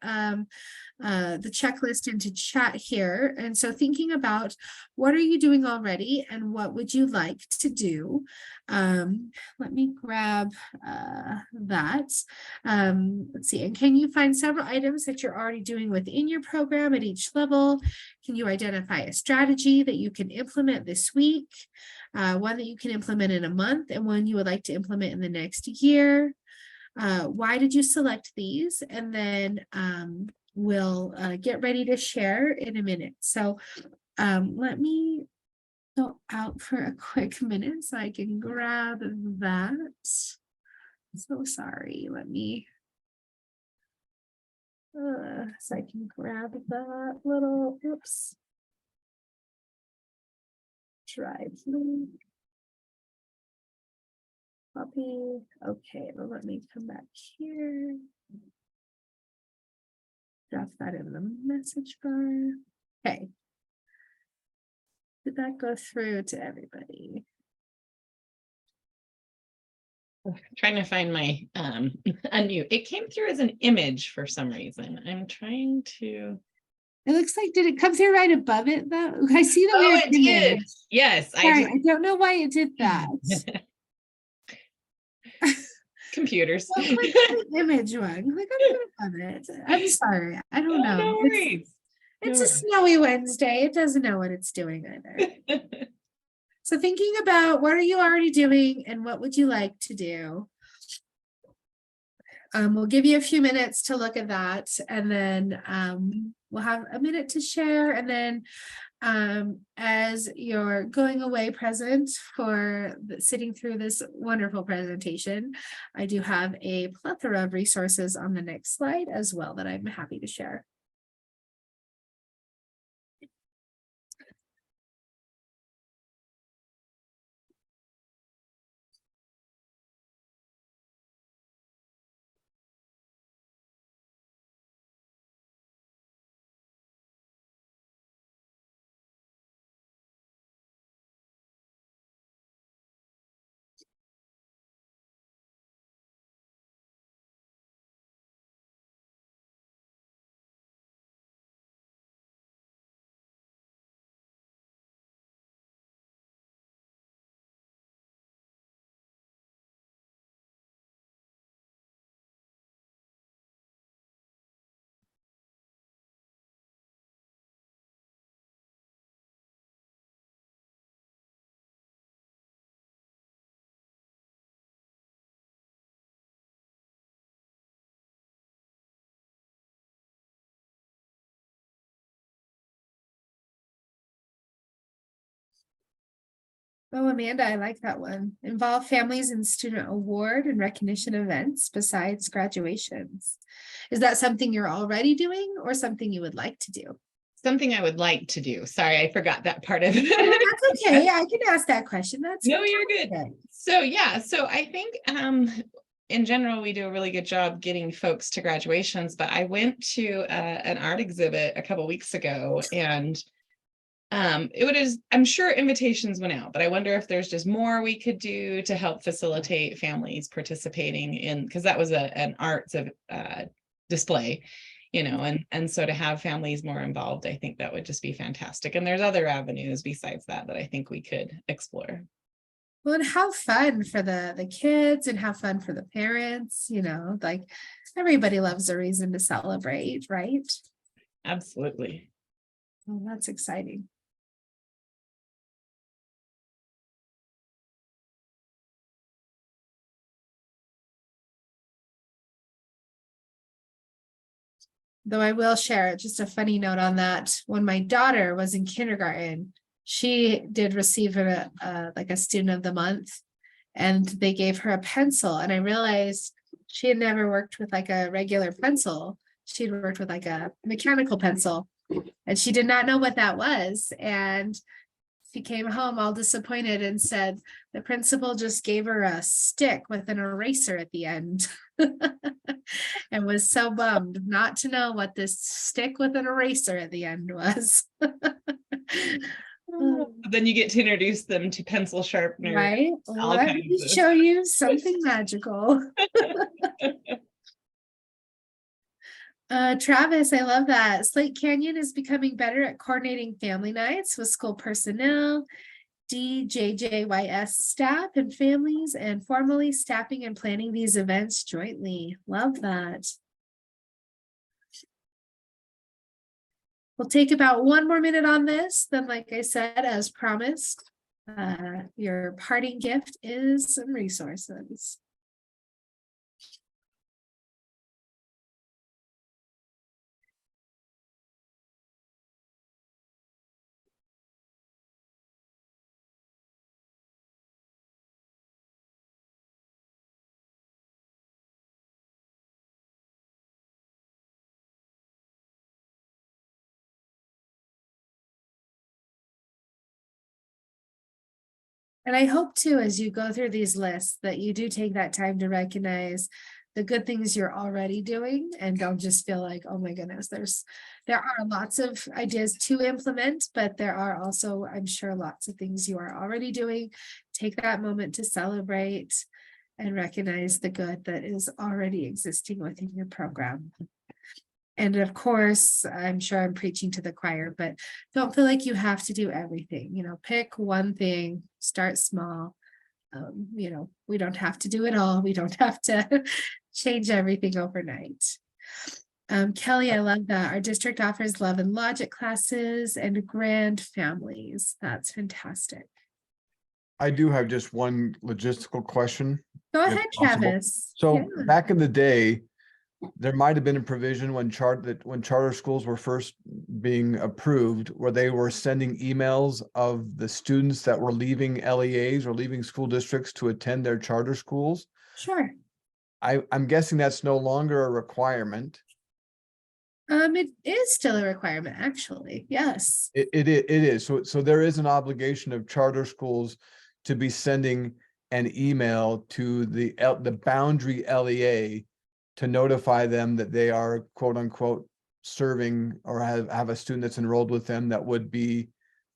the checklist into chat here. And so thinking about what are you doing already and what would you like to do? Let me grab that. Let's see. And can you find several items that you're already doing within your program at each level? Can you identify a strategy that you can implement this week? One that you can implement in a month and one you would like to implement in the next year? Why did you select these? And then we'll get ready to share in a minute. So let me go out for a quick minute so I can grab that. So sorry, let me, so I can grab that little, oops. Drive link. Copy. Okay, well, let me come back here. Drop that in the message bar. Okay. Did that go through to everybody? Trying to find my unmute. It came through as an image for some reason. I'm trying to. It looks like, did it come through right above it though? I see the weird it did. image. Yes. Sorry, I don't know why it did that. Computers. Well, click on the image one. Click on it above it. I'm sorry. I don't know. No worries. It's a snowy Wednesday. It doesn't know what it's doing either. So thinking about what are you already doing and what would you like to do? We'll give you a few minutes to look at that, and then we'll have a minute to share, and then as you're going away present for sitting through this wonderful presentation, I do have a plethora of resources on the next slide as well that I'm happy to share. Oh, Amanda, I like that one. Involve families in student award and recognition events besides graduations. Is that something you're already doing or something you would like to do? Something I would like to do. Sorry, I forgot that part of it. That's okay. I can ask that question. That's no, you're good. So yeah, so I think in general, we do a really good job getting folks to graduations, but I went to an art exhibit a couple weeks ago, and I'm sure invitations went out, but I wonder if there's just more we could do to help facilitate families participating in, because that was an arts display, you know, and so to have families more involved, I think that would just be fantastic. And there's other avenues besides that I think we could explore. Well, and how fun for the kids and how fun for the parents, you know, like everybody loves a reason to celebrate, right? Absolutely. Well, that's exciting. Though I will share just a funny note on that. When my daughter was in kindergarten, she did receive like a student of the month, and they gave her a pencil. And I realized she had never worked with like a regular pencil. She'd worked with like a mechanical pencil, and she did not know what that was. And she came home all disappointed and said the principal just gave her a stick with an eraser at the end. And was so bummed not to know what this stick with an eraser at the end was. Then you get to introduce them to pencil sharpener. Right? Let me show you something magical. Travis, I love that. Slate Canyon is becoming better at coordinating family nights with school personnel, DJJYS staff and families, and formally staffing and planning these events jointly. Love that. We'll take about 1 more minute on this. Then, like I said, as promised, your parting gift is some resources. And I hope too, as you go through these lists, that you do take that time to recognize the good things you're already doing and don't just feel like, oh my goodness, there are lots of ideas to implement, but there are also, I'm sure, lots of things you are already doing. Take that moment to celebrate and recognize the good that is already existing within your program. And of course, I'm sure I'm preaching to the choir, but don't feel like you have to do everything. Pick one thing, start small. We don't have to do it all. We don't have to change everything overnight. Kelly, I love that. Our district offers love and logic classes and grand families. That's fantastic. I do have just one logistical question. Go if ahead, possible. Travis. So Yeah. back in the day, there might have been a provision when charter schools were first being approved, where they were sending emails of the students that were leaving LEAs or leaving school districts to attend their charter schools. Sure. I'm guessing that's no longer a requirement. It is still a requirement, actually. Yes. It is. So there is an obligation of charter schools to be sending an email to the boundary LEA to notify them that they are quote unquote serving or have a student that's enrolled with them that would be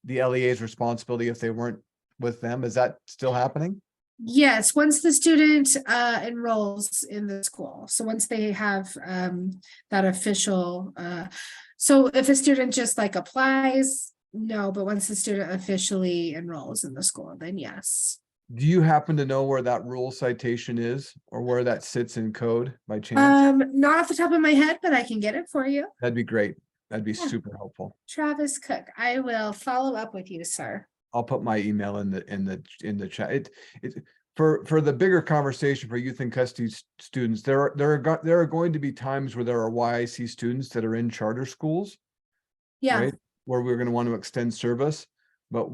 the LEA's responsibility if they weren't with them. Is that still happening? Yes, once the student enrolls in the school. So once they have that official, so if a student just like applies, no, but once the student officially enrolls in the school, then yes. Do you happen to know where that rule citation is or where that sits in code by chance? Not off the top of my head, but I can get it for you. That'd be great. That'd be Yeah. super helpful. Travis Cook, I will follow up with you, sir. I'll put my email in the chat. For the bigger conversation for youth and custody students, there are going to be times where there are YIC students that are in charter schools, Yeah. right? Where we're going to want to extend service, but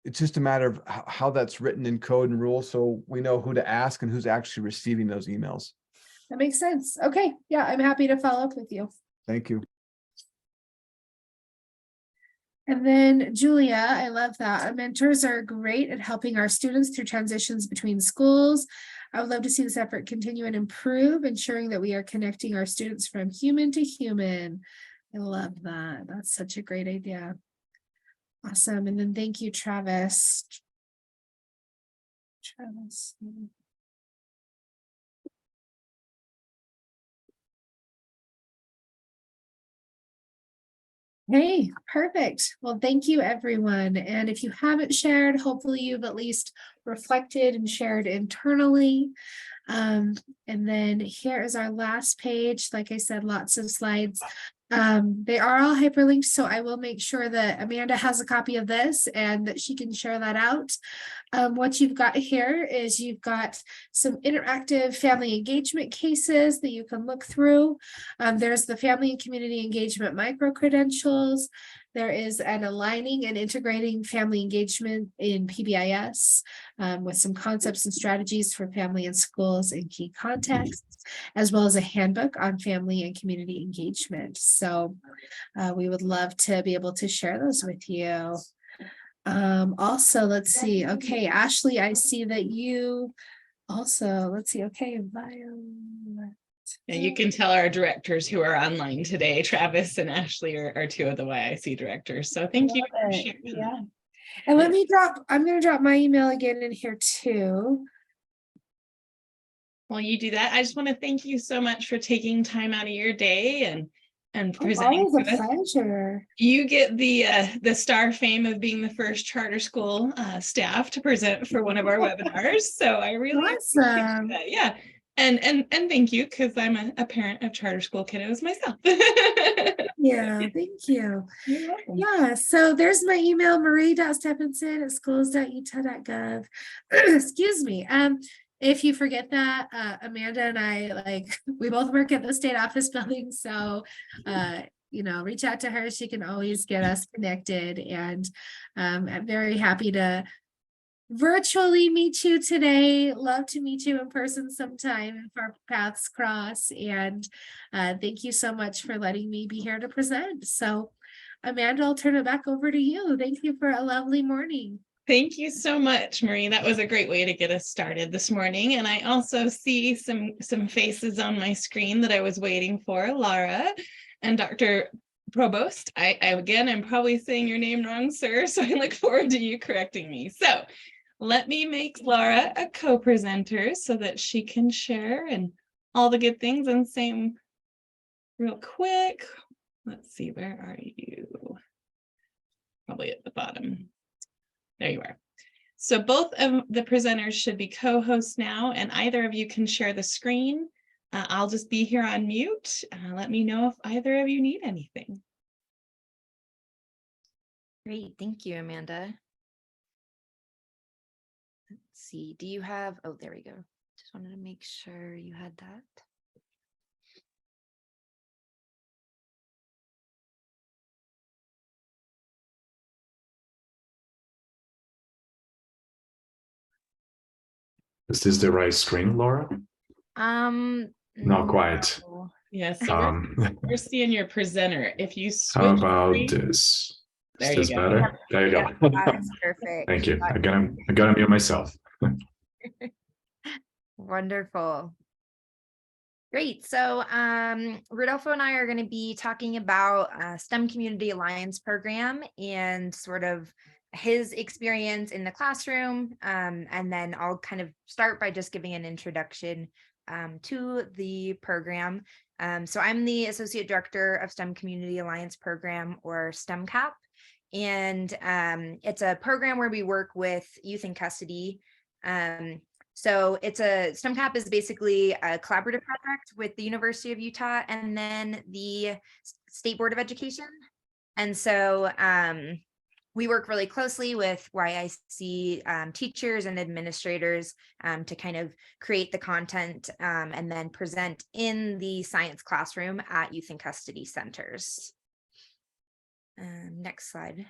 it's just a matter of how that's written in code and rules, so we know who to ask and who's actually receiving those emails. That makes sense. Okay. Yeah, I'm happy to follow up with you. Thank you. And then Julia, I love that. Our mentors are great at helping our students through transitions between schools. I would love to see this effort continue and improve, ensuring that we are connecting our students from human to human. I love that. That's such a great idea. Awesome. And then thank you, Travis. Travis. Hey, perfect. Well, thank you, everyone. And if you haven't shared, hopefully you've at least reflected and shared internally. And then here is our last page. Like I said, lots of slides. They are all hyperlinked, so I will make sure that Amanda has a copy of this and that she can share that out. What you've got here is you've got some interactive family engagement cases that you can look through. There's the family and community engagement micro-credentials. There is an aligning and integrating family engagement in PBIS with some concepts and strategies for family and schools in key contexts, as well as a handbook on family and community engagement. So we would love to be able to share those with you. Also, let's see. Okay, Ashley, I see that you also, let's see. Okay, Violet. Yeah, you can tell our directors who are online today, Travis and Ashley are two of the YIC directors. So thank you for sharing. Yeah. And let me I'm going to drop my email again in here too. While you do that, I just want to thank you so much for taking time out of your day and Oh, presenting always a to us. pleasure. You get the star fame of being the first charter school staff to present for one of our webinars. So I really appreciate Awesome. that. Yeah. And thank you, because I'm a parent of charter school kiddos myself. Yeah, thank you. You're welcome. Yeah, so there's my email, marie.steffensen@schools.utah.gov. Excuse me. If you forget that, Amanda and I, we both work at the state office building, so reach out to her. She can always get us connected, and I'm very happy to virtually meet you today. Love to meet you in person sometime if our paths cross. And thank you so much for letting me be here to present. So Amanda, I'll turn it back over to you. Thank you for a lovely morning. Thank you so much, Marie. That was a great way to get us started this morning. And I also see some faces on my screen that I was waiting for, Laura and Dr. Probst. Again, I'm probably saying your name wrong, sir, so I look forward to you correcting me. So let me make Laura a co-presenter so that she can share and all the good things. And same real quick. Let's see, where are you? Probably at the bottom. There you are. So both of the presenters should be co-hosts now, and either of you can share the screen. I'll just be here on mute. Let me know if either of you need anything. Great, thank you, Amanda. Let's see, do you have, oh, there we go. Just wanted to make sure you had that. Is this the right screen, Laura? Not quite. No. Yes, so we're seeing your presenter. If you switch How about screen, this? There Is you this go. better? There you Yeah, go. that's perfect. Thank you. I gotta mute myself. Wonderful. Great. So Rodolfo and I are going to be talking about STEM Community Alliance program and sort of his experience in the classroom. And then I'll kind of start by just giving an introduction to the program. So I'm the Associate Director of STEM Community Alliance program, or STEMCAP. And it's a program where we work with youth in custody. So STEMCAP is basically a collaborative project with the University of Utah and then the State Board of Education. And so we work really closely with YIC teachers and administrators to kind of create the content and then present in the science classroom at youth in custody centers. Next slide.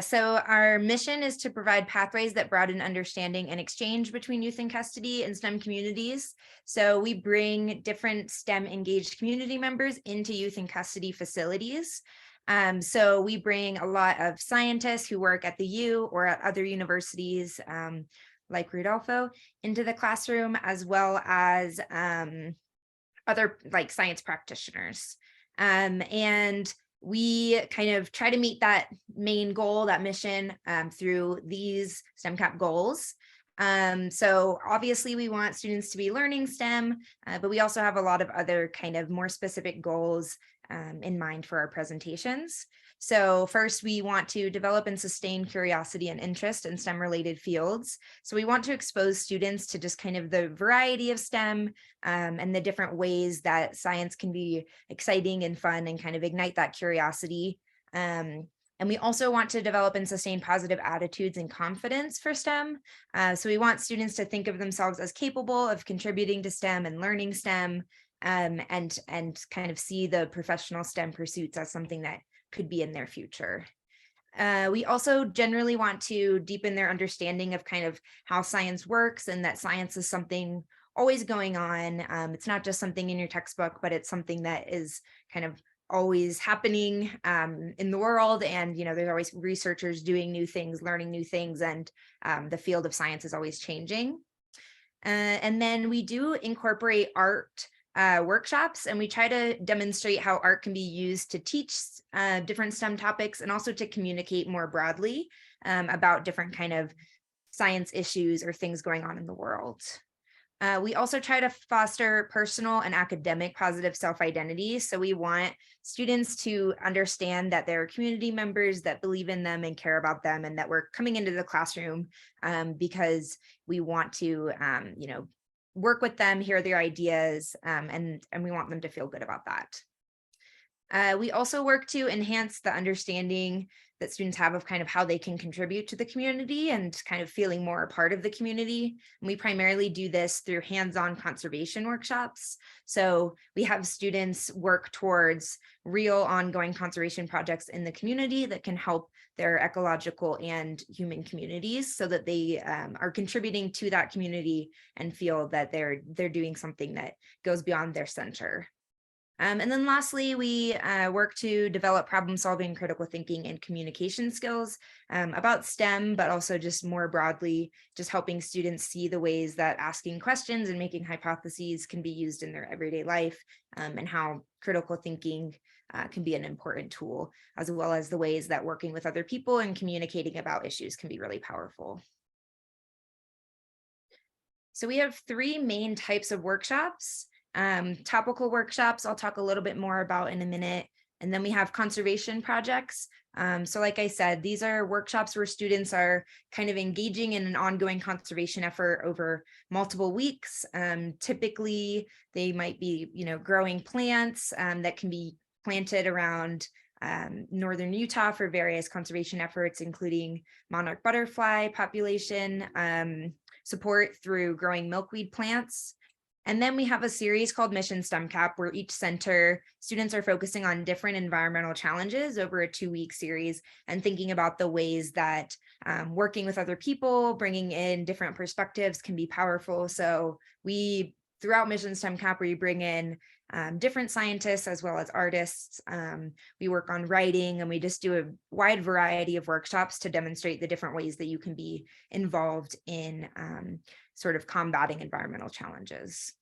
So our mission is to provide pathways that broaden understanding and exchange between youth in custody and STEM communities. So we bring different STEM engaged community members into youth in custody facilities. So we bring a lot of scientists who work at the U or at other universities like Rodolfo into the classroom, as well as other like science practitioners. And we kind of try to meet that main goal, that mission through these STEMCAP goals. So obviously we want students to be learning STEM, but we also have a lot of other kind of more specific goals in mind for our presentations. So first, we want to develop and sustain curiosity and interest in STEM related fields. So we want to expose students to just kind of the variety of STEM and the different ways that science can be exciting and fun and kind of ignite that curiosity. And we also want to develop and sustain positive attitudes and confidence for STEM. So we want students to think of themselves as capable of contributing to STEM and learning STEM and kind of see the professional STEM pursuits as something that could be in their future. We also generally want to deepen their understanding of kind of how science works and that science is something always going on. It's not just something in your textbook, but it's something that is kind of always happening in the world. And, you know, there's always researchers doing new things, learning new things, and the field of science is always changing. And then we do incorporate art workshops, and we try to demonstrate how art can be used to teach different STEM topics and also to communicate more broadly about different kind of science issues or things going on in the world. We also try to foster personal and academic positive self-identity. So we want students to understand that there are community members that believe in them and care about them, and that we're coming into the classroom because we want to, work with them, hear their ideas, and we want them to feel good about that. We also work to enhance the understanding that students have of kind of how they can contribute to the community and kind of feeling more a part of the community. And we primarily do this through hands-on conservation workshops. So we have students work towards real ongoing conservation projects in the community that can help their ecological and human communities, so that they are contributing to that community and feel that they're doing something that goes beyond their center. And then lastly, we work to develop problem solving, critical thinking, and communication skills about STEM, but also just more broadly, just helping students see the ways that asking questions and making hypotheses can be used in their everyday life, and how critical thinking can be an important tool, as well as the ways that working with other people and communicating about issues can be really powerful. So we have 3 main types of workshops. Topical workshops, I'll talk a little bit more about in a minute. And then we have conservation projects. So like I said, these are workshops where students are kind of engaging in an ongoing conservation effort over multiple weeks. Typically, they might be, growing plants that can be planted around northern Utah for various conservation efforts, including monarch butterfly population support through growing milkweed plants. And then we have a series called Mission STEMCAP, where each center students are focusing on different environmental challenges over a 2-week series and thinking about the ways that working with other people, bringing in different perspectives can be powerful. So we, throughout Mission STEMCAP, we bring in different scientists as well as artists. We work on writing, and we just do a wide variety of workshops to demonstrate the different ways that you can be involved in sort of combating environmental challenges.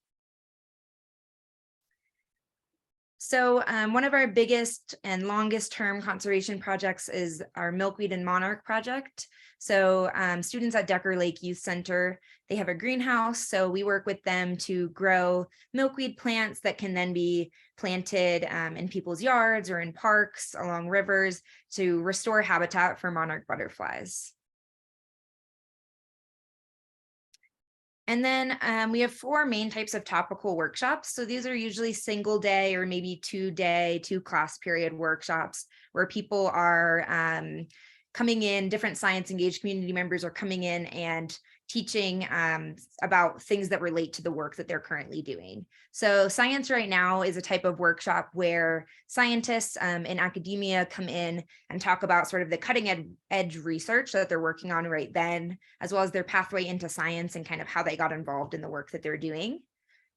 So one of our biggest and longest term conservation projects is our Milkweed and Monarch project. So students at Decker Lake Youth Center, they have a greenhouse. So we work with them to grow milkweed plants that can then be planted in people's yards or in parks along rivers to restore habitat for monarch butterflies. And then we have 4 main types of topical workshops. So these are usually single day or maybe 2-day, 2-class period workshops where people are coming in, different science engaged community members are coming in and teaching about things that relate to the work that they're currently doing. So Science Right Now is a type of workshop where scientists in academia come in and talk about sort of the cutting edge research that they're working on right then, as well as their pathway into science and kind of how they got involved in the work that they're doing.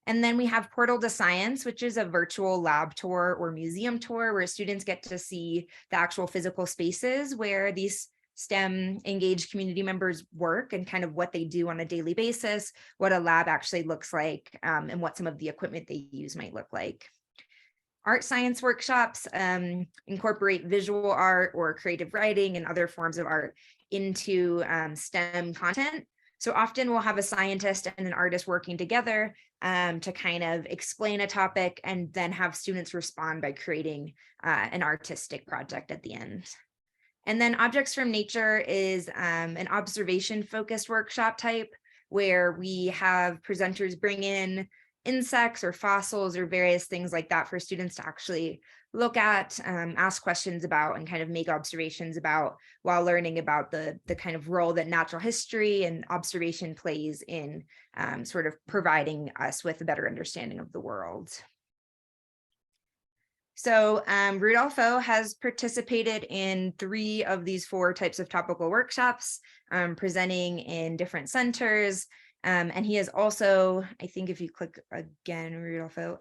And then we have Portal to Science, which is a virtual lab tour or museum tour where students get to see the actual physical spaces where these STEM engaged community members work and kind of what they do on a daily basis, what a lab actually looks like, and what some of the equipment they use might look like. Art science workshops incorporate visual art or creative writing and other forms of art into STEM content. So often we'll have a scientist and an artist working together to kind of explain a topic and then have students respond by creating an artistic project at the end. And then Objects from Nature is an observation-focused workshop type where we have presenters bring in insects or fossils or various things like that for students to actually look at, ask questions about, and kind of make observations about while learning about the kind of role that natural history and observation plays in sort of providing us with a better understanding of the world. So Rodolfo has participated in 3 of these 4 types of topical workshops, presenting in different centers. And he has also, I think if you click again, Rodolfo,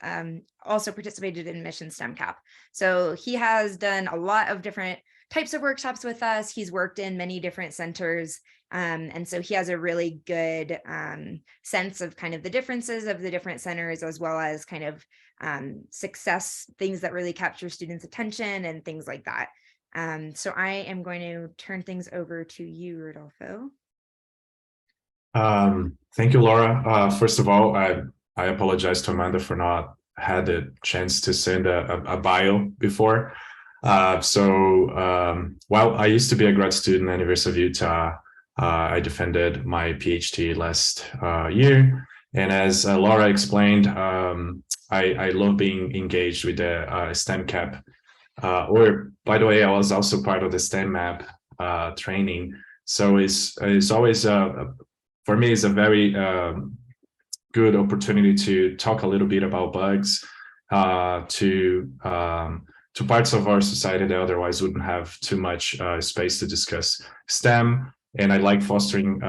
also participated in Mission STEMCAP. So he has done a lot of different types of workshops with us. He's worked in many different centers. And so he has a really good sense of kind of the differences of the different centers, as well as kind of success, things that really capture students' attention and things like that. So I am going to turn things over to you, Rodolfo. Thank you, Laura. First of all, I apologize to Amanda for not had the chance to send a bio before. While I used to be a grad student at the University of Utah, I defended my PhD last year. And as Laura explained, I love being engaged with the STEMCAP. Or, by the way, I was also part of the STEMMAP training. So it's always, for me, it's a very good opportunity to talk a little bit about bugs to parts of our society that otherwise wouldn't have too much space to discuss STEM. And I like fostering,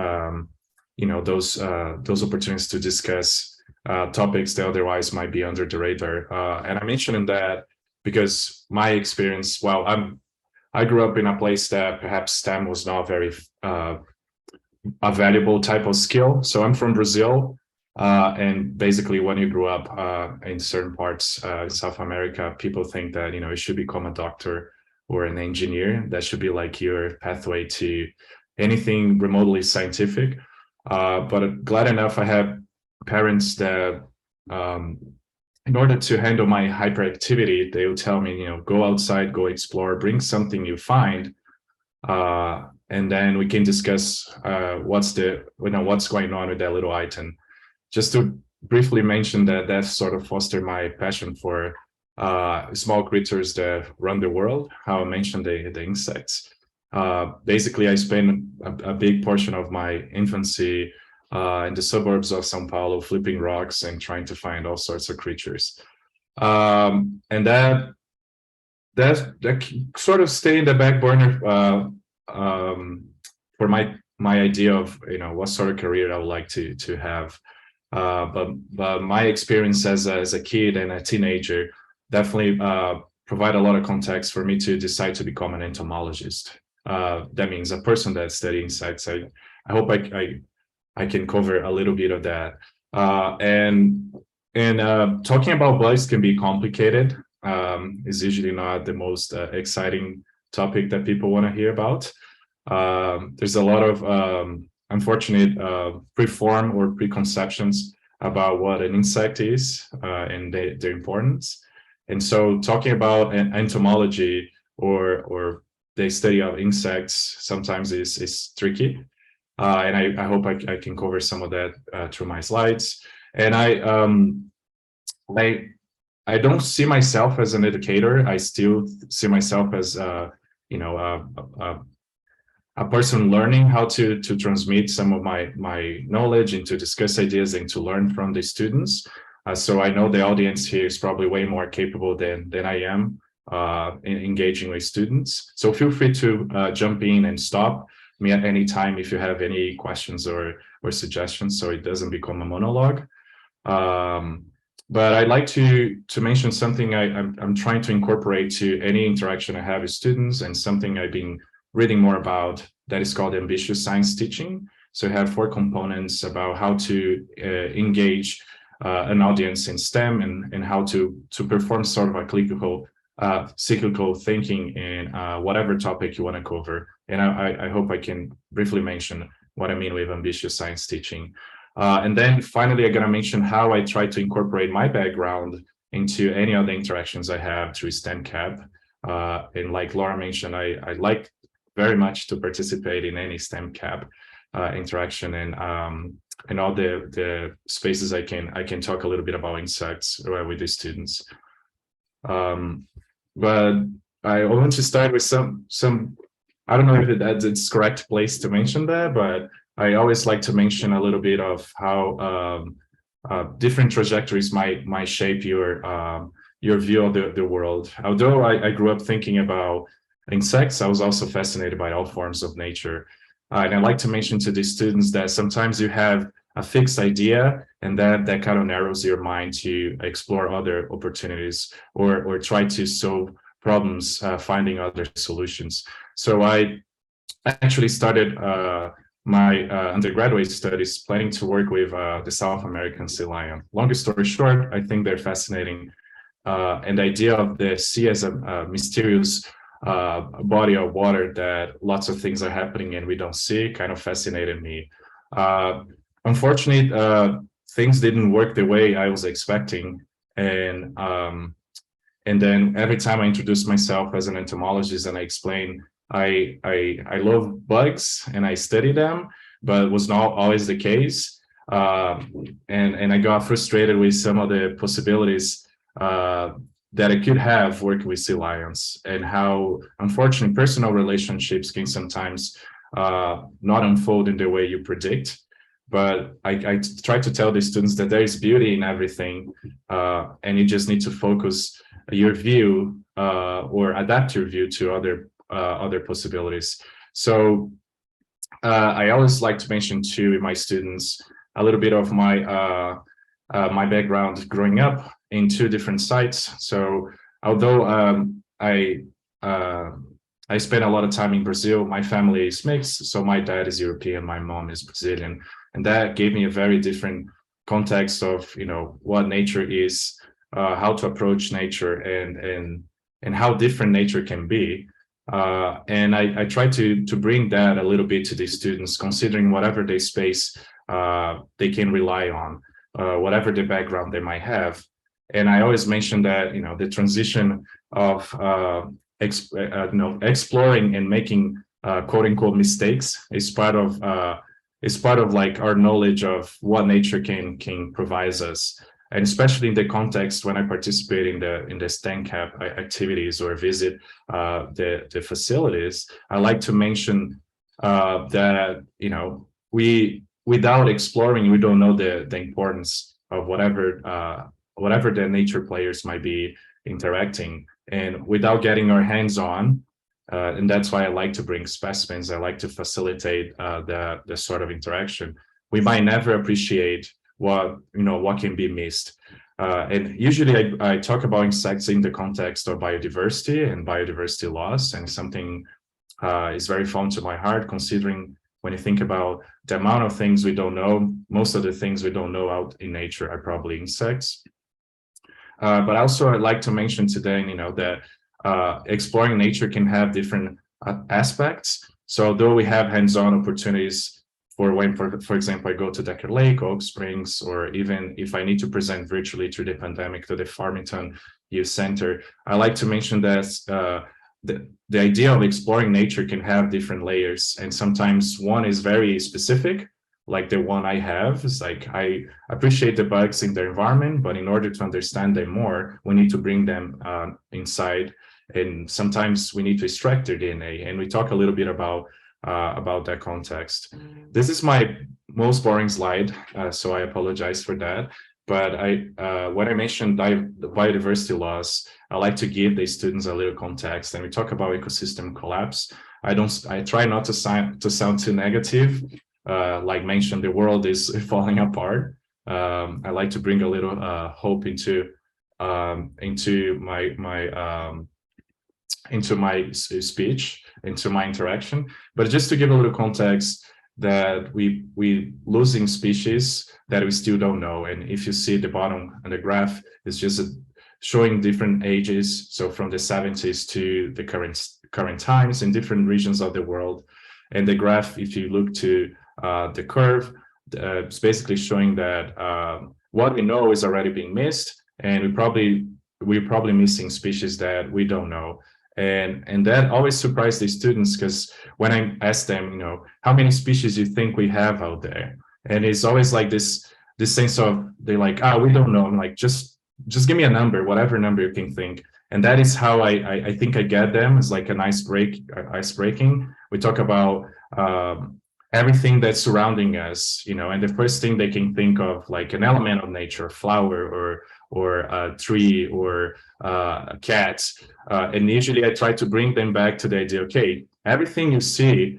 those opportunities to discuss topics that otherwise might be under the radar. And I'm mentioning that because my experience, I grew up in a place that perhaps STEM was not very a valuable type of skill. So I'm from Brazil. And basically, when you grew up in certain parts in South America, people think that, you should become a doctor or an engineer. That should be like your pathway to anything remotely scientific. But glad enough, I have parents that, in order to handle my hyperactivity, they would tell me, go outside, go explore, bring something you find. And then we can discuss what's going on with that little item. Just to briefly mention that sort of fostered my passion for small creatures that run the world, how I mentioned the insects. Basically, I spent a big portion of my infancy in the suburbs of São Paulo, flipping rocks and trying to find all sorts of creatures. And that sort of stayed in the back burner for my idea of what sort of career I would like to have. But my experience as a kid and a teenager definitely provide a lot of context for me to decide to become an entomologist. That means a person that studies insects. I hope I can cover a little bit of that. And talking about bugs can be complicated. It's usually not the most exciting topic that people want to hear about. There's a lot of unfortunate preform or preconceptions about what an insect is and their importance. And so talking about entomology or the study of insects sometimes is tricky. And I hope I can cover some of that through my slides. And I don't see myself as an educator. I still see myself as a person learning how to transmit some of my knowledge and to discuss ideas and to learn from the students. So I know the audience here is probably way more capable than I am in engaging with students. So feel free to jump in and stop me at any time if you have any questions or suggestions, so it doesn't become a monologue. But I'd like to mention something I'm trying to incorporate to any interaction I have with students, and something I've been reading more about, that is called ambitious science teaching. So I have 4 components about how to engage an audience in STEM and how to perform sort of a cyclical thinking in whatever topic you want to cover. And I hope I can briefly mention what I mean with ambitious science teaching. And then finally, I'm going to mention how I try to incorporate my background into any of the interactions I have through STEMCAP. And like Laura mentioned, I like very much to participate in any STEMCAP interaction and all the spaces I can talk a little bit about insects with the students. But I want to start with some I don't know if it's the correct place to mention that, but I always like to mention a little bit of how different trajectories might shape your view of the world. Although I grew up thinking about insects, I was also fascinated by all forms of nature. And I like to mention to the students that sometimes you have a fixed idea, and that kind of narrows your mind to explore other opportunities or try to solve problems, finding other solutions. So I actually started my undergraduate studies planning to work with the South American sea lion. Long story short, I think they're fascinating. And the idea of the sea as a mysterious body of water that lots of things are happening and we don't see kind of fascinated me. Unfortunately, things didn't work the way I was expecting. And then every time I introduce myself as an entomologist and I explain I love bugs and I study them, but it was not always the case. And I got frustrated with some of the possibilities that I could have working with sea lions, and how unfortunately personal relationships can sometimes not unfold in the way you predict. But I try to tell the students that there is beauty in everything, and you just need to focus your view or adapt your view to other possibilities. So I always like to mention too with my students a little bit of my my background growing up in 2 different sites. So although I spent a lot of time in Brazil, my family is mixed. So my dad is European, my mom is Brazilian, and that gave me a very different context of, you know, what nature is, how to approach nature, and how different nature can be. And I try to bring that a little bit to the students, considering whatever their space they can rely on, whatever the background they might have. And I always mention that, you know, the transition of exploring and making quote unquote mistakes is part of like our knowledge of what nature can provide us. And especially in the context when I participate in the STEMCAP activities or visit the facilities, I like to mention that, you know, without exploring, we don't know the importance of whatever the nature players might be interacting, and without getting our hands on. And that's why I like to bring specimens. I like to facilitate the sort of interaction. We might never appreciate what can be missed. And usually I talk about insects in the context of biodiversity and biodiversity loss, and something is very fond to my heart, considering when you think about the amount of things we don't know, most of the things we don't know out in nature are probably insects. But also I'd like to mention today, you know, that exploring nature can have different aspects. So although we have hands-on opportunities for when, for example, I go to Decker Lake, Oak Springs, or even if I need to present virtually through the pandemic to the Farmington Youth Center, I like to mention that the idea of exploring nature can have different layers. And sometimes one is very specific, like the one I have. It's like, I appreciate the bugs in their environment, but in order to understand them more, we need to bring them inside. And sometimes we need to extract their DNA. And we talk a little bit about that context. This is my most boring slide, so I apologize for that. But when I mentioned the biodiversity loss, I like to give the students a little context, and we talk about ecosystem collapse. I try not to sound too negative. Like mentioned, the world is falling apart. I like to bring a little hope into my speech, into my interaction. But just to give a little context, that we losing species that we still don't know. And if you see the bottom of the graph, it's just showing different ages. So from the 70s to the current times in different regions of the world. And the graph, if you look to the curve, it's basically showing that what we know is already being missed, and we're probably missing species that we don't know. And that always surprised the students, because when I ask them, you know, how many species you think we have out there, and it's always like this sense of, they're like, we don't know. I'm like, just give me a number, whatever number you can think. And that is how I think I get them. It's like an ice breaking. We talk about everything that's surrounding us, you know, and the first thing they can think of, like an element of nature, flower or a tree or a cat. And usually I try to bring them back to the idea, okay, everything you see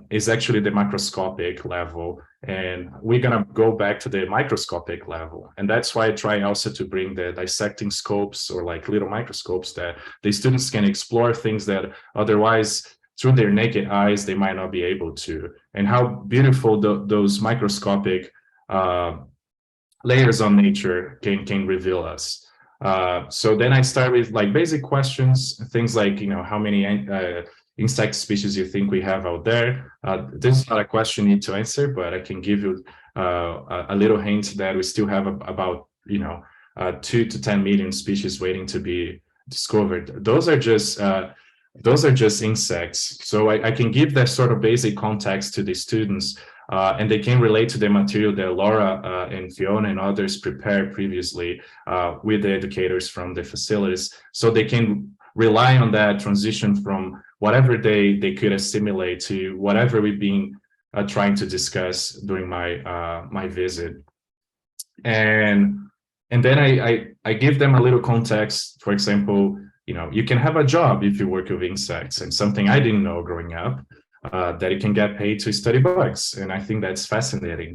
is actually the macroscopic level, and we're gonna go back to the microscopic level. And that's why I try also to bring the dissecting scopes, or like little microscopes, that the students can explore things that otherwise through their naked eyes they might not be able to, and how beautiful those microscopic layers on nature can reveal us. So then I start with like basic questions, things like, you know, how many insect species you think we have out there? This is not a question you need to answer, but I can give you a little hint that we still have about 2 to 10 million species waiting to be discovered. Those are just insects. So I can give that sort of basic context to the students, and they can relate to the material that Laura and Fiona and others prepared previously with the educators from the facilities, so they can rely on that transition from whatever they could assimilate to whatever we've been trying to discuss during my visit. And then I give them a little context. For example, you can have a job if you work with insects, and something I didn't know growing up, that you can get paid to study bugs. And I think that's fascinating.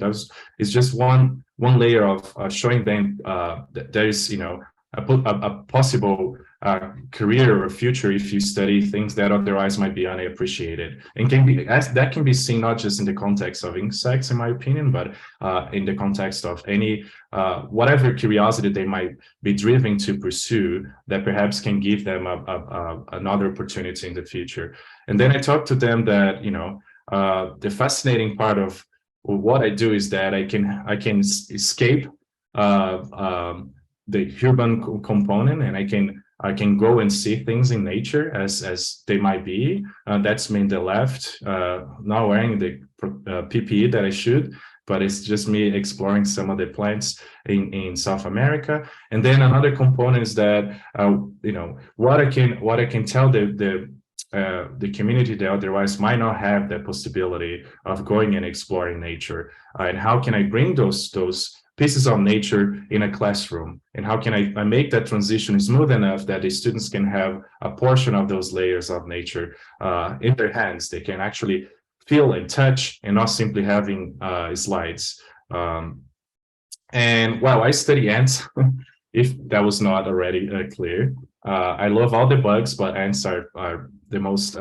It's just one layer of showing them that there's a possible career or future if you study things that otherwise might be unappreciated, and that can be seen not just in the context of insects, in my opinion, but in the context of any whatever curiosity they might be driven to pursue that perhaps can give them another opportunity in the future. And then I talk to them that the fascinating part of what I do is that I can escape the human component, and I can go and see things in nature as they might be. That's me in the left, not wearing the PPE that I should, but it's just me exploring some of the plants in South America. And then another component is that what I can tell the community that otherwise might not have the possibility of going and exploring nature, and how can I bring those pieces of nature in a classroom, and how can I make that transition smooth enough that the students can have a portion of those layers of nature in their hands. They can actually feel and touch, and not simply having slides. And wow, I study ants, if that was not already clear. I love all the bugs, but ants are the most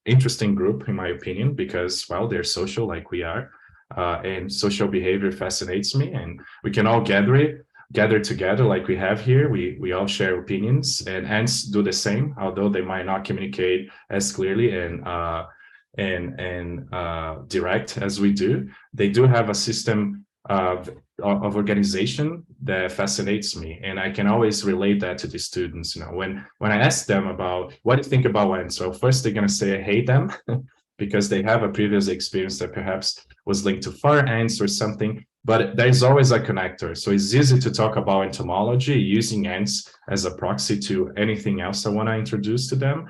interesting group, in my opinion, because, well, they're social like we are. And social behavior fascinates me, and we can all gather together like we have here. We all share opinions, and ants do the same, although they might not communicate as clearly and direct as we do. They do have a system of organization that fascinates me, and I can always relate that to the students. When I ask them about what do you think about ants, so first they're going to say I hate them because they have a previous experience that perhaps was linked to fire ants or something, but there's always a connector. So it's easy to talk about entomology using ants as a proxy to anything else I want to introduce to them,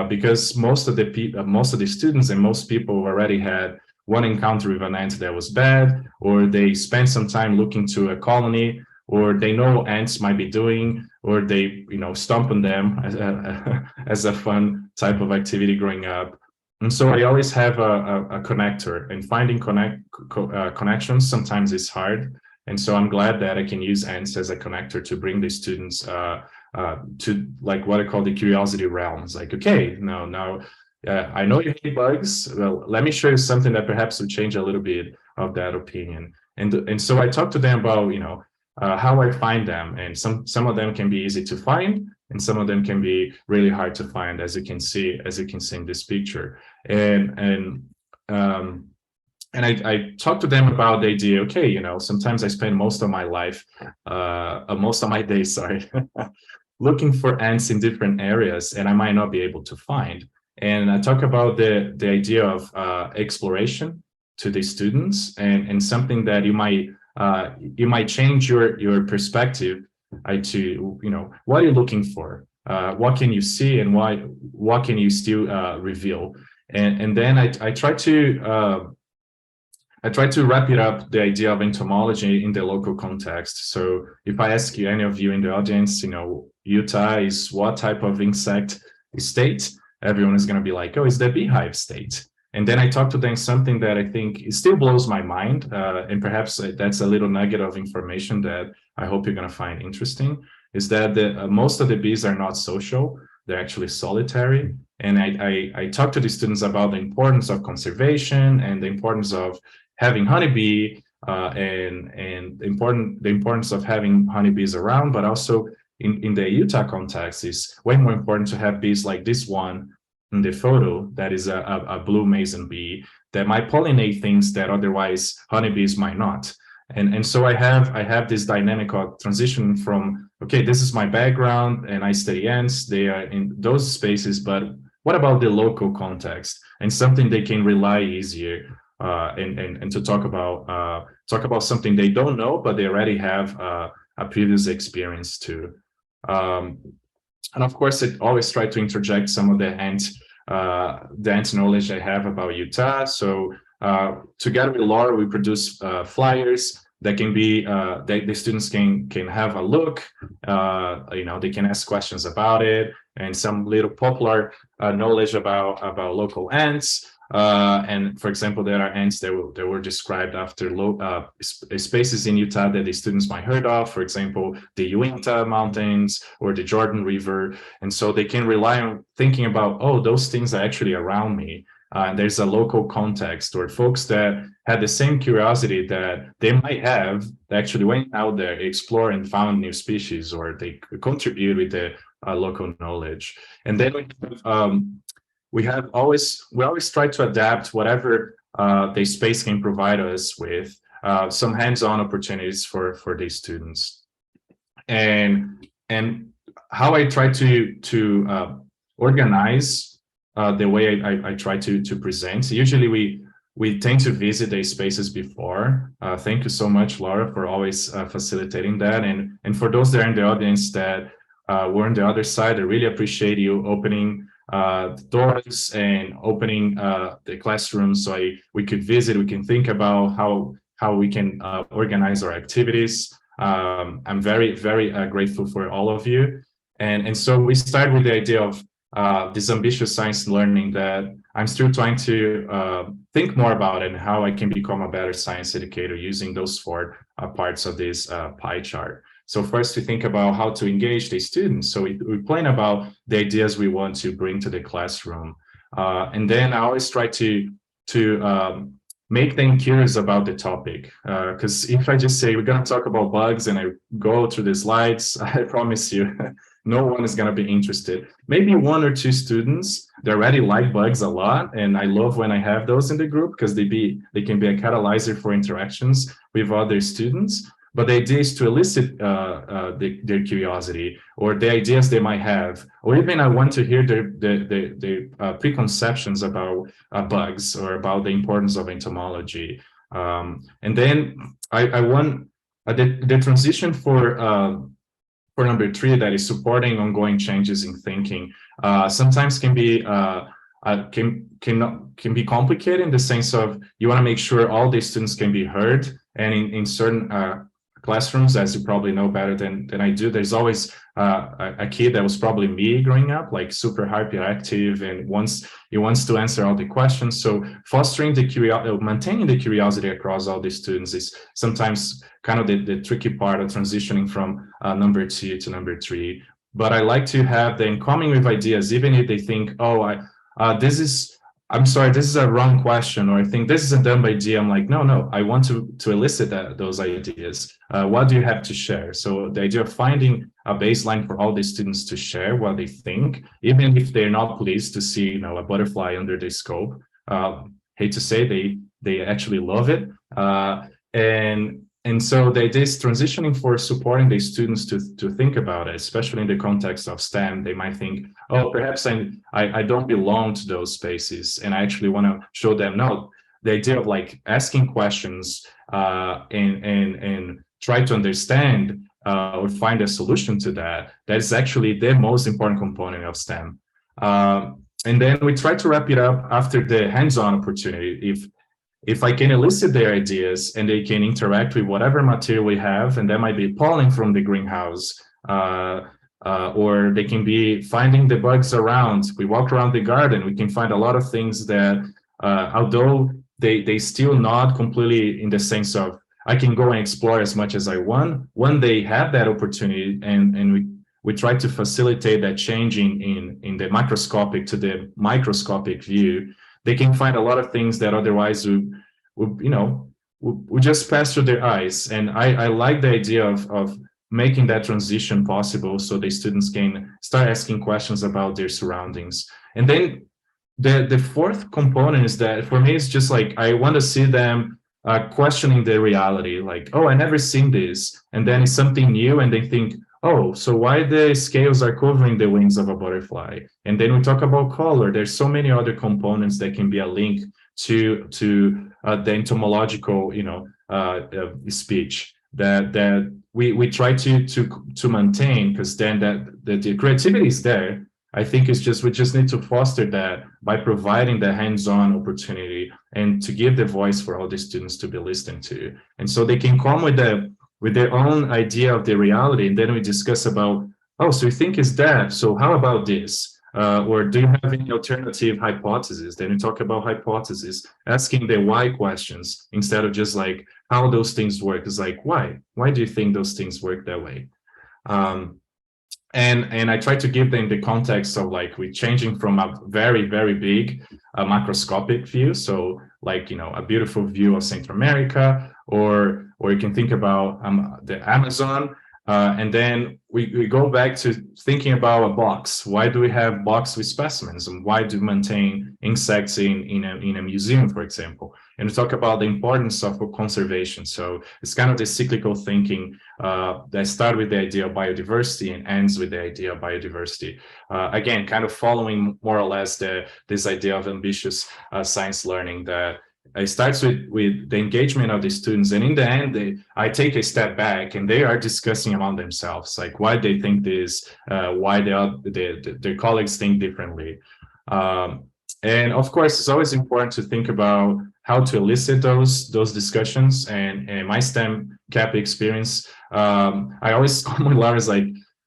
because most of the students and most people already had one encounter with an ant that was bad, or they spent some time looking to a colony, or they know ants might be doing, or they stomp on them as a fun type of activity growing up. And so I always have a connector, and finding connections sometimes is hard. And so I'm glad that I can use ants as a connector to bring the students to like what I call the curiosity realm. It's like, okay, now I know you hate bugs. Well, let me show you something that perhaps will change a little bit of that opinion. And so I talk to them about how I find them, and some of them can be easy to find, and some of them can be really hard to find, as you can see in this picture. And I talk to them about the idea. Okay, sometimes I spend most of my life, most of my days, looking for ants in different areas, and I might not be able to find. And I talk about the idea of exploration to the students, and something that you might change your perspective to what are you looking for, what can you see, and what can you still reveal. And then I try to wrap it up, the idea of entomology in the local context. So if I ask you, any of you in the audience, Utah is what type of insect state? Everyone is going to be like, oh, it's the beehive state. And then I talk to them something that I think it still blows my mind, and perhaps that's a little nugget of information that I hope you're going to find interesting, is that most of the bees are not social. They're actually solitary. And I talk to the students about the importance of conservation and the importance of having honeybee, and the importance of having honeybees around, but also in the Utah context is way more important to have bees like this one in the photo, that is a blue mason bee that might pollinate things that otherwise honeybees might not. And so I have this dynamic of transition from, okay, this is my background and I study ants, they are in those spaces, but what about the local context and something they can rely easier and to talk about something they don't know, but they already have a previous experience too. And of course, I always try to interject some of the ant knowledge I have about Utah. So together with Laura, we produce flyers that can be the students can have a look. They can ask questions about it, and some little popular knowledge about local ants. And for example, there are ants that were described after spaces in Utah that the students might heard of, for example, the Uinta Mountains or the Jordan River. And so they can rely on thinking about, oh, those things are actually around me. There's a local context, or folks that had the same curiosity that they might have actually went out there, explore and found new species, or they contribute with the local knowledge. And then we always try to adapt whatever the space can provide us with some hands-on opportunities for these students. And how I try to organize the way I try to present. Usually we tend to visit these spaces before. Thank you so much, Laura, for always facilitating that. And for those that are in the audience that were on the other side, I really appreciate you opening the doors and opening the classroom so we could visit, we can think about how we can organize our activities. I'm very, very grateful for all of you. And so we start with the idea of this ambitious science learning that I'm still trying to think more about, and how I can become a better science educator using those 4 parts of this pie chart. So first, we think about how to engage the students. So we plan about the ideas we want to bring to the classroom. And then I always try to make them curious about the topic. Because if I just say, we're going to talk about bugs, and I go through the slides, I promise you, no one is going to be interested. Maybe 1 or 2 students, they already like bugs a lot. And I love when I have those in the group, because they can be a catalyzer for interactions with other students. But the idea is to elicit their curiosity, or the ideas they might have, or even I want to hear their preconceptions about bugs, or about the importance of entomology. And then I want the transition for number 3, that is supporting ongoing changes in thinking. Sometimes can be can be complicated, in the sense of you want to make sure all the students can be heard, and in certain classrooms, as you probably know better than I do, there's always a kid that was probably me growing up, like super hyperactive and wants to answer all the questions. So fostering the curiosity, maintaining the curiosity across all the students is sometimes kind of the tricky part of transitioning from number 2 to number 3. But I like to have them coming with ideas, even if they think, oh, I'm sorry, this is a wrong question, or I think this is a dumb idea. I'm like, no, I want to elicit those ideas. What do you have to share? So the idea of finding a baseline for all the students to share what they think, even if they're not pleased to see, a butterfly under the scope. Hate to say, they actually love it. And so the idea is transitioning for supporting the students to think about it, especially in the context of STEM. They might think, oh, perhaps I don't belong to those spaces, and I actually want to show them, no, the idea of like asking questions and try to understand or find a solution to that is actually the most important component of STEM. And then we try to wrap it up after the hands-on opportunity. If I can elicit their ideas and they can interact with whatever material we have, and that might be pollen from the greenhouse, or they can be finding the bugs around. We walk around the garden, we can find a lot of things that, although they still not completely in the sense of I can go and explore as much as I want, when they have that opportunity, and we try to facilitate that changing in the macroscopic to the microscopic view, they can find a lot of things that otherwise would just pass through their eyes. And I like the idea of making that transition possible, so the students can start asking questions about their surroundings. And then the fourth component is that for me, it's just like, I want to see them questioning the reality, like, oh, I never seen this. And then it's something new and they think, oh, so why the scales are covering the wings of a butterfly? And then we talk about color. There's so many other components that can be a link to the entomological, speech that we try to maintain, because then the creativity is there. I think it's just, we just need to foster that by providing the hands-on opportunity and to give the voice for all the students to be listened to. And so they can come with their own idea of the reality. And then we discuss about, oh, so you think it's that, so how about this? Or do you have any alternative hypotheses? Then we talk about hypotheses, asking the why questions instead of just like how those things work. It's like, why? Why do you think those things work that way? And I try to give them the context of like, we're changing from a very, very big macroscopic view. So like, a beautiful view of Central America, or you can think about the Amazon. And then we go back to thinking about a box. Why do we have box with specimens? And why do we maintain insects in a museum, for example? And we talk about the importance of conservation. So it's kind of the cyclical thinking that starts with the idea of biodiversity and ends with the idea of biodiversity. Again, kind of following more or less this idea of ambitious science learning that it starts with the engagement of the students, and in the end, I take a step back and they are discussing among themselves, like why they think this, why their colleagues think differently. And of course, it's always important to think about how to elicit those discussions. And my STEMCAP experience, I always come with Laura's like,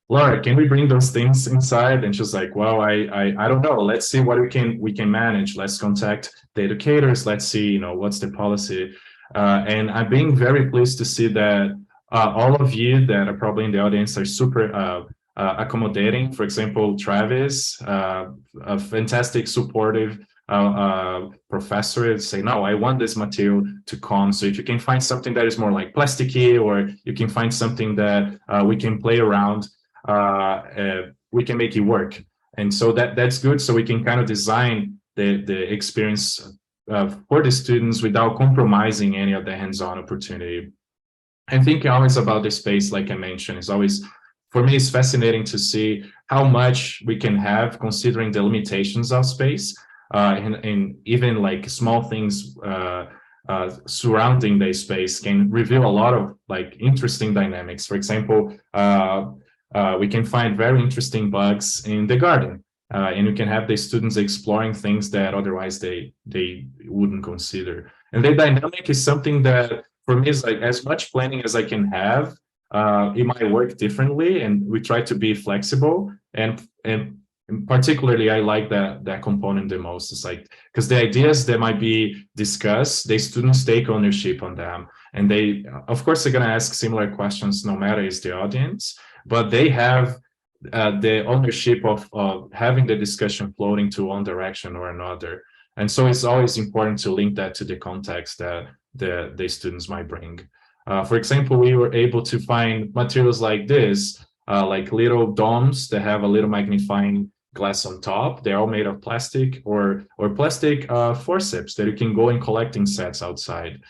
Laura, can we bring those things inside? And she's like, well, I don't know. Let's see what we can manage. Let's contact the educators. Let's see, what's the policy. And I'm being very pleased to see that all of you that are probably in the audience are super accommodating. For example, Travis, a fantastic supportive professor, say, no, I want this material to come. So if you can find something that is more like plasticky, or you can find something that we can play around, we can make it work. And so that's good. So we can kind of design the experience for the students without compromising any of the hands-on opportunity. And thinking always about the space, like I mentioned, is always, for me, it's fascinating to see how much we can have considering the limitations of space, and even like small things surrounding the space can reveal a lot of like interesting dynamics. For example, we can find very interesting bugs in the garden, and you can have the students exploring things that otherwise they wouldn't consider. And the dynamic is something that for me is like, as much planning as I can have, it might work differently, and we try to be flexible. And particularly, I like that component the most. It's like, because the ideas that might be discussed, the students take ownership on them, and they, of course, they're going to ask similar questions no matter is the audience, but they have the ownership of having the discussion floating to one direction or another. And so it's always important to link that to the context that the students might bring. For example, we were able to find materials like this, like little domes that have a little magnifying glass on top. They're all made of plastic, or plastic forceps that you can go and collect in sets outside.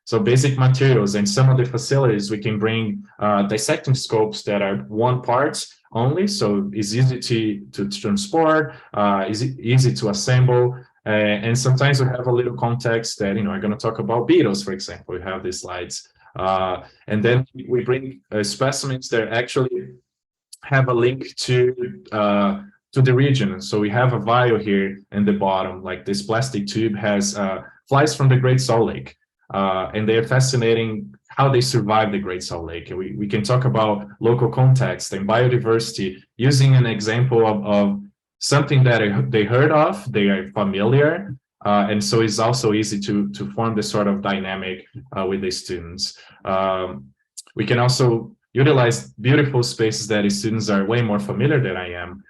So basic materials. And some of the facilities, we can bring dissecting scopes that are one part only, so it's easy to transport, easy to assemble. And sometimes we have a little context that, I'm going to talk about beetles, for example. We have these slides. And then we bring specimens that actually have a link to the region. So we have a vial here in the bottom, like this plastic tube has flies from the Great Salt Lake. And they're fascinating how they survive the Great Salt Lake. And we can talk about local context and biodiversity using an example of something that they heard of, they are familiar, and so it's also easy to form this sort of dynamic with the students. We can also utilize beautiful spaces that the students are way more familiar than I am.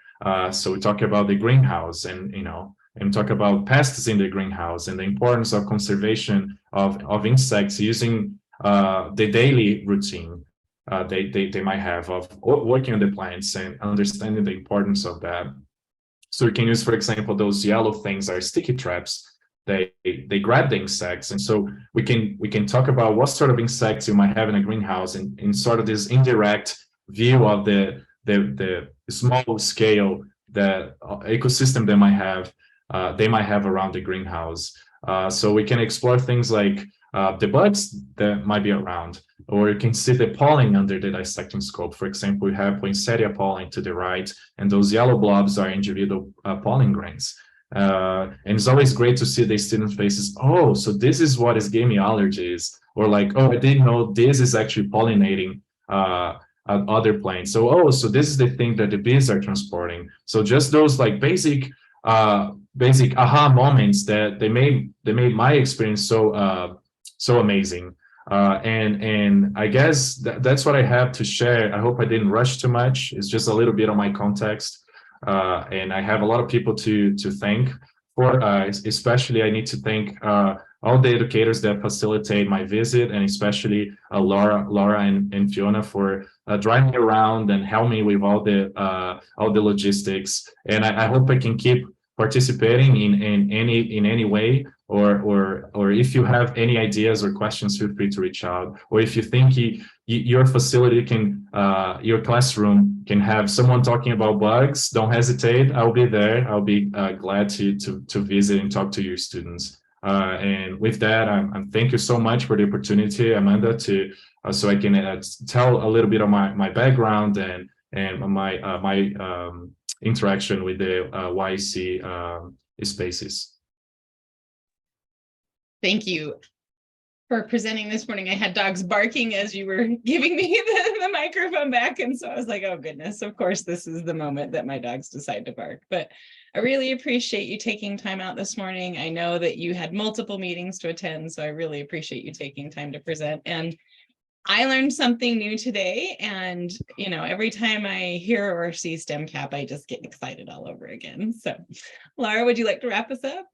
So we talk about the greenhouse, and talk about pests in the greenhouse and the importance of conservation of insects using the daily routine they might have of working on the plants and understanding the importance of that. So you can use, for example, those yellow things are sticky traps. They grab the insects, and so we can talk about what sort of insects you might have in a greenhouse, and in sort of this indirect view of the small scale the ecosystem they might have around the greenhouse. So we can explore things like the bugs that might be around, or you can see the pollen under the dissecting scope. For example, we have poinsettia pollen to the right, and those yellow blobs are individual pollen grains. And it's always great to see the student faces. Oh, so this is what is gave me allergies, or like, oh, I didn't know this is actually pollinating other plants. So, oh, so this is the thing that the bees are transporting. So just those like basic aha moments that they made my experience so amazing. And I guess that's what I have to share. I hope I didn't rush too much. It's just a little bit of my context. And I have a lot of people to thank for, especially I need to thank all the educators that facilitate my visit, and especially Laura and Fiona for driving me around and help me with all the logistics. And I hope I can keep participating in any way, or if you have any ideas or questions, feel free to reach out. Or if you think your facility can, your classroom can have someone talking about bugs, don't hesitate. I'll be there. I'll be glad to visit and talk to your students. And with that, I'm thank you so much for the opportunity, Amanda, to so I can tell a little bit of my background and my interaction with the YIC spaces. Thank you for presenting this morning. I had dogs barking as you were giving me the microphone back, and so I was like, oh goodness, of course this is the moment that my dogs decide to bark. But I really appreciate you taking time out this morning. I know that you had multiple meetings to attend, so I really appreciate you taking time to present. And I learned something new today, and every time I hear or see STEMCAP, I just get excited all over again. So Laura, would you like to wrap us up?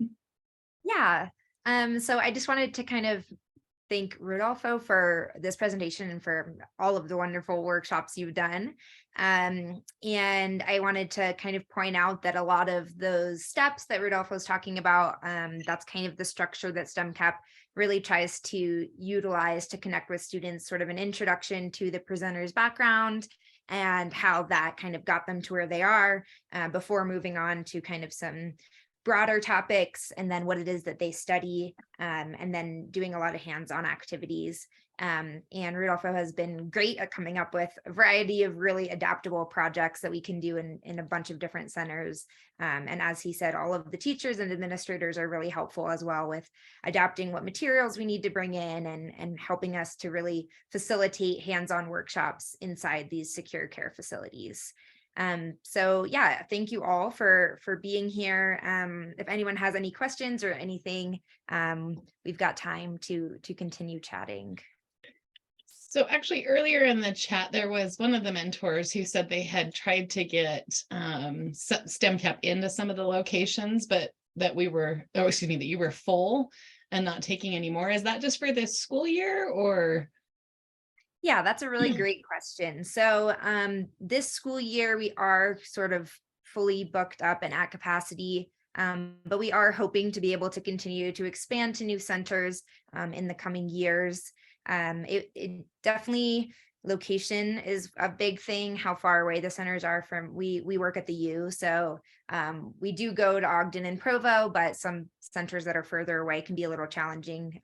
Yeah. So I just wanted to kind of thank Rodolfo for this presentation and for all of the wonderful workshops you've done. And I wanted to kind of point out that a lot of those steps that Rodolfo was talking about, that's kind of the structure that STEMCAP really tries to utilize to connect with students, sort of an introduction to the presenter's background and how that kind of got them to where they are before moving on to kind of some broader topics, and then what it is that they study, and then doing a lot of hands-on activities. And Rodolfo has been great at coming up with a variety of really adaptable projects that we can do in a bunch of different centers. And as he said, all of the teachers and administrators are really helpful as well with adapting what materials we need to bring in and helping us to really facilitate hands-on workshops inside these secure care facilities. So yeah, thank you all for being here. If anyone has any questions or anything, we've got time to continue chatting. So actually earlier in the chat, there was one of the mentors who said they had tried to get STEMCAP into some of the locations, but that you were full and not taking any more. Is that just for this school year, or? Yeah, that's a really great question. So this school year, we are sort of fully booked up and at capacity, but we are hoping to be able to continue to expand to new centers in the coming years. It definitely, location is a big thing, how far away the centers are from, we work at the U, so we do go to Ogden and Provo, but some centers that are further away can be a little challenging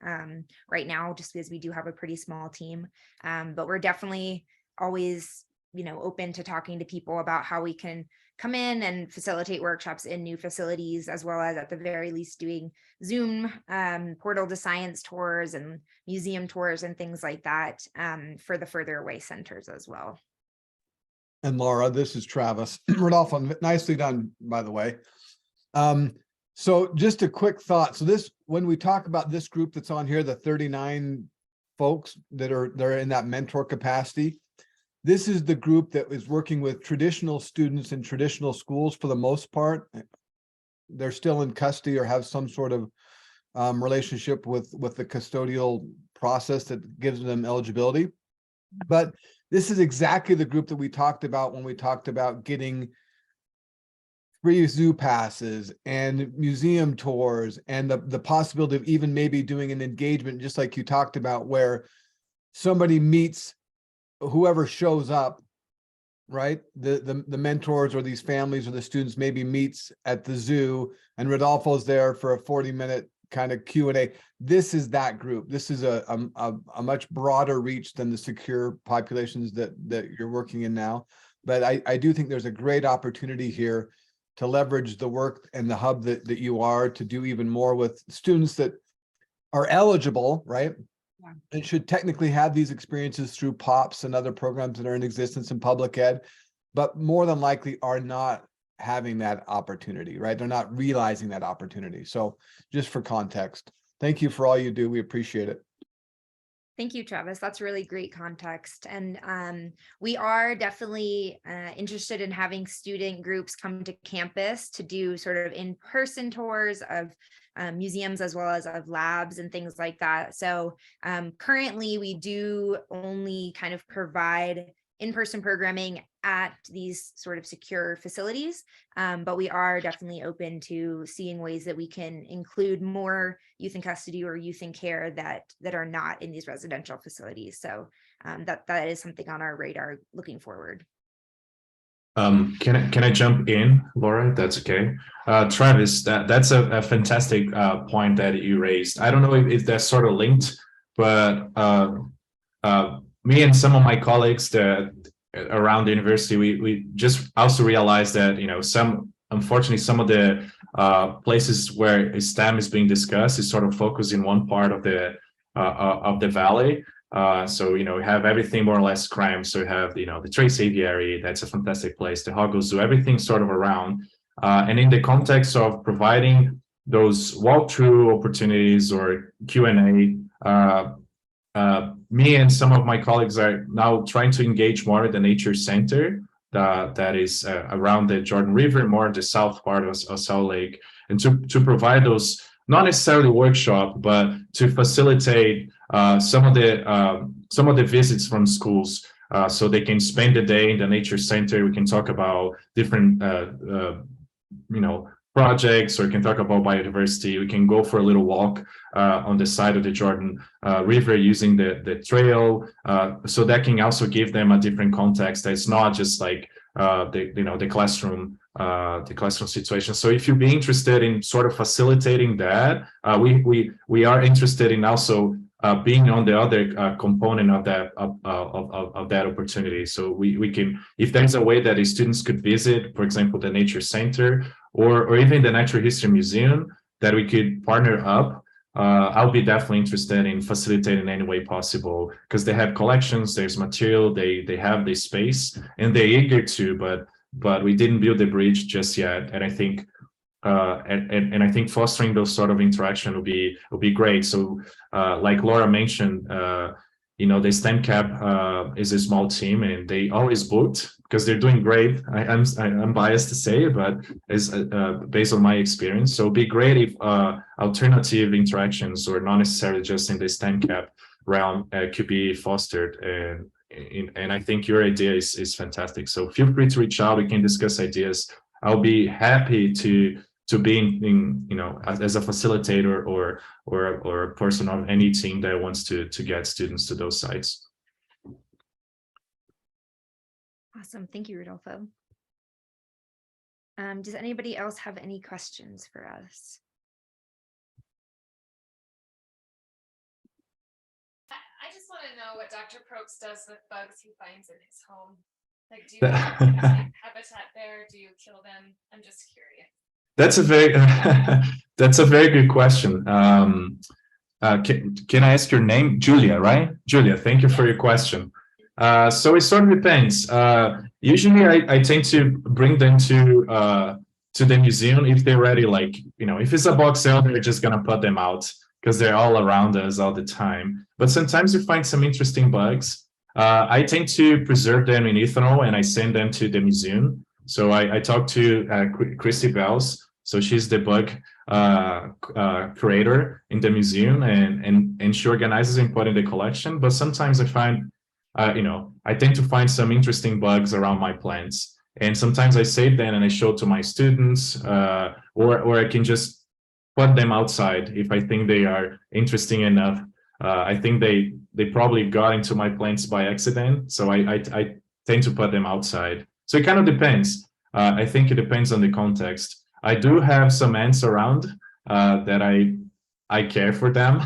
right now, just because we do have a pretty small team. But we're definitely always, open to talking to people about how we can come in and facilitate workshops in new facilities, as well as at the very least doing Zoom portal to science tours and museum tours and things like that for the further away centers as well. And Laura, this is Travis. Rodolfo, nicely done, by the way. So just a quick thought. So when we talk about this group that's on here, the 39 folks they're in that mentor capacity, this is the group that is working with traditional students in traditional schools for the most part. They're still in custody or have some sort of relationship with the custodial process that gives them eligibility. But this is exactly the group that we talked about when we talked about getting free zoo passes and museum tours, and the possibility of even maybe doing an engagement, just like you talked about, where somebody meets whoever shows up, right? The mentors or these families or the students maybe meets at the zoo, and Rodolfo's there for a 40-minute kind of Q&A. This is that group. This is a much broader reach than the secure populations that you're working in now. But I do think there's a great opportunity here to leverage the work and the hub that you are, to do even more with students that are eligible, right? Yeah. And should technically have these experiences through POPs and other programs that are in existence in public ed, but more than likely are not having that opportunity, right? They're not realizing that opportunity. So just for context, thank you for all you do. We appreciate it. Thank you, Travis. That's really great context. And we are definitely interested in having student groups come to campus to do sort of in-person tours of museums as well as of labs and things like that. So currently we do only kind of provide in-person programming at these sort of secure facilities, but we are definitely open to seeing ways that we can include more youth in custody or youth in care that are not in these residential facilities. So that is something on our radar looking forward. Can I jump in, Laura? That's okay. Travis, that's a fantastic point that you raised. I don't know if that's sort of linked, but me and some of my colleagues that around the university, we just also realized that, you know, unfortunately some of the places where STEM is being discussed is sort of focused in one part of the valley. So, you know, we have everything more or less crammed. So we have, you know, the Trace Aviary, that's a fantastic place, the Hoggle Zoo, everything sort of around. And in the context of providing those walkthrough opportunities or Q&A, me and some of my colleagues are now trying to engage more at the nature center that is around the Jordan River, more the south part of Salt Lake, and to provide those, not necessarily workshop, but to facilitate some of the visits from schools, so they can spend the day in the nature center. We can talk about different you know, projects, or we can talk about biodiversity. We can go for a little walk on the side of the Jordan River using the trail, so that can also give them a different context. It's not just like the classroom situation. So if you'd be interested in sort of facilitating that, we are interested in also being on the other component of that of that opportunity. So we can, if there's a way that the students could visit, for example, the nature center or even the Natural History Museum, that we could partner up, I'll be definitely interested in facilitating in any way possible, because they have collections, there's material, they have the space, and they're eager to, but we didn't build the bridge just yet. And I think and I think fostering those sort of interaction will be great. So like Laura mentioned, you know, the STEMCAP is a small team, and they always booked because they're doing great. I'm biased to say, but it's based on my experience. So it'd be great if alternative interactions, or not necessarily just in the STEMCAP realm, could be fostered. And I think your idea is fantastic. So feel free to reach out. We can discuss ideas. I'll be happy to be in, you know, as a facilitator or a person on any team that wants to get students to those sites. Awesome. Thank you, Rodolfo. Does anybody else have any questions for us? I just want to know what Dr. Probst does with bugs he finds in his home. Like, do you have habitat there? Do you kill them? I'm just curious. That's a very good question. Can I ask your name? Julia, right? Julia, thank you for your question. So it sort of depends. Usually I tend to bring them to the museum if they're ready. Like, you know, if it's a box sale, they're just gonna put them out because they're all around us all the time. But sometimes you find some interesting bugs. I tend to preserve them in ethanol and I send them to the museum. So I talked to Christy Bells. So she's the bug curator in the museum, and she organizes and put in the collection. But sometimes I find, you know, I tend to find some interesting bugs around my plants. And sometimes I save them and I show to my students, or I can just put them outside if I think they are interesting enough. I think they probably got into my plants by accident, so I tend to put them outside. So it kind of depends. I think it depends on the context. I do have some ants around that I care for them.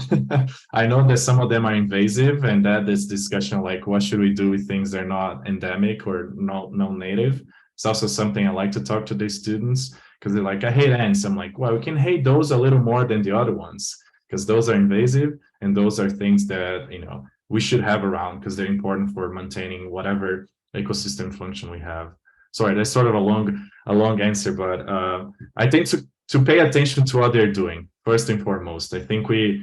I know that some of them are invasive, and that this discussion like what should we do with things that are not endemic or non-native. It's also something I like to talk to the students, because they're like, I hate ants. I'm like, well, we can hate those a little more than the other ones, because those are invasive and those are things that, you know, we should have around because they're important for maintaining whatever ecosystem function we have. Sorry, that's sort of a long answer, but I think to pay attention to what they're doing first and foremost. I think we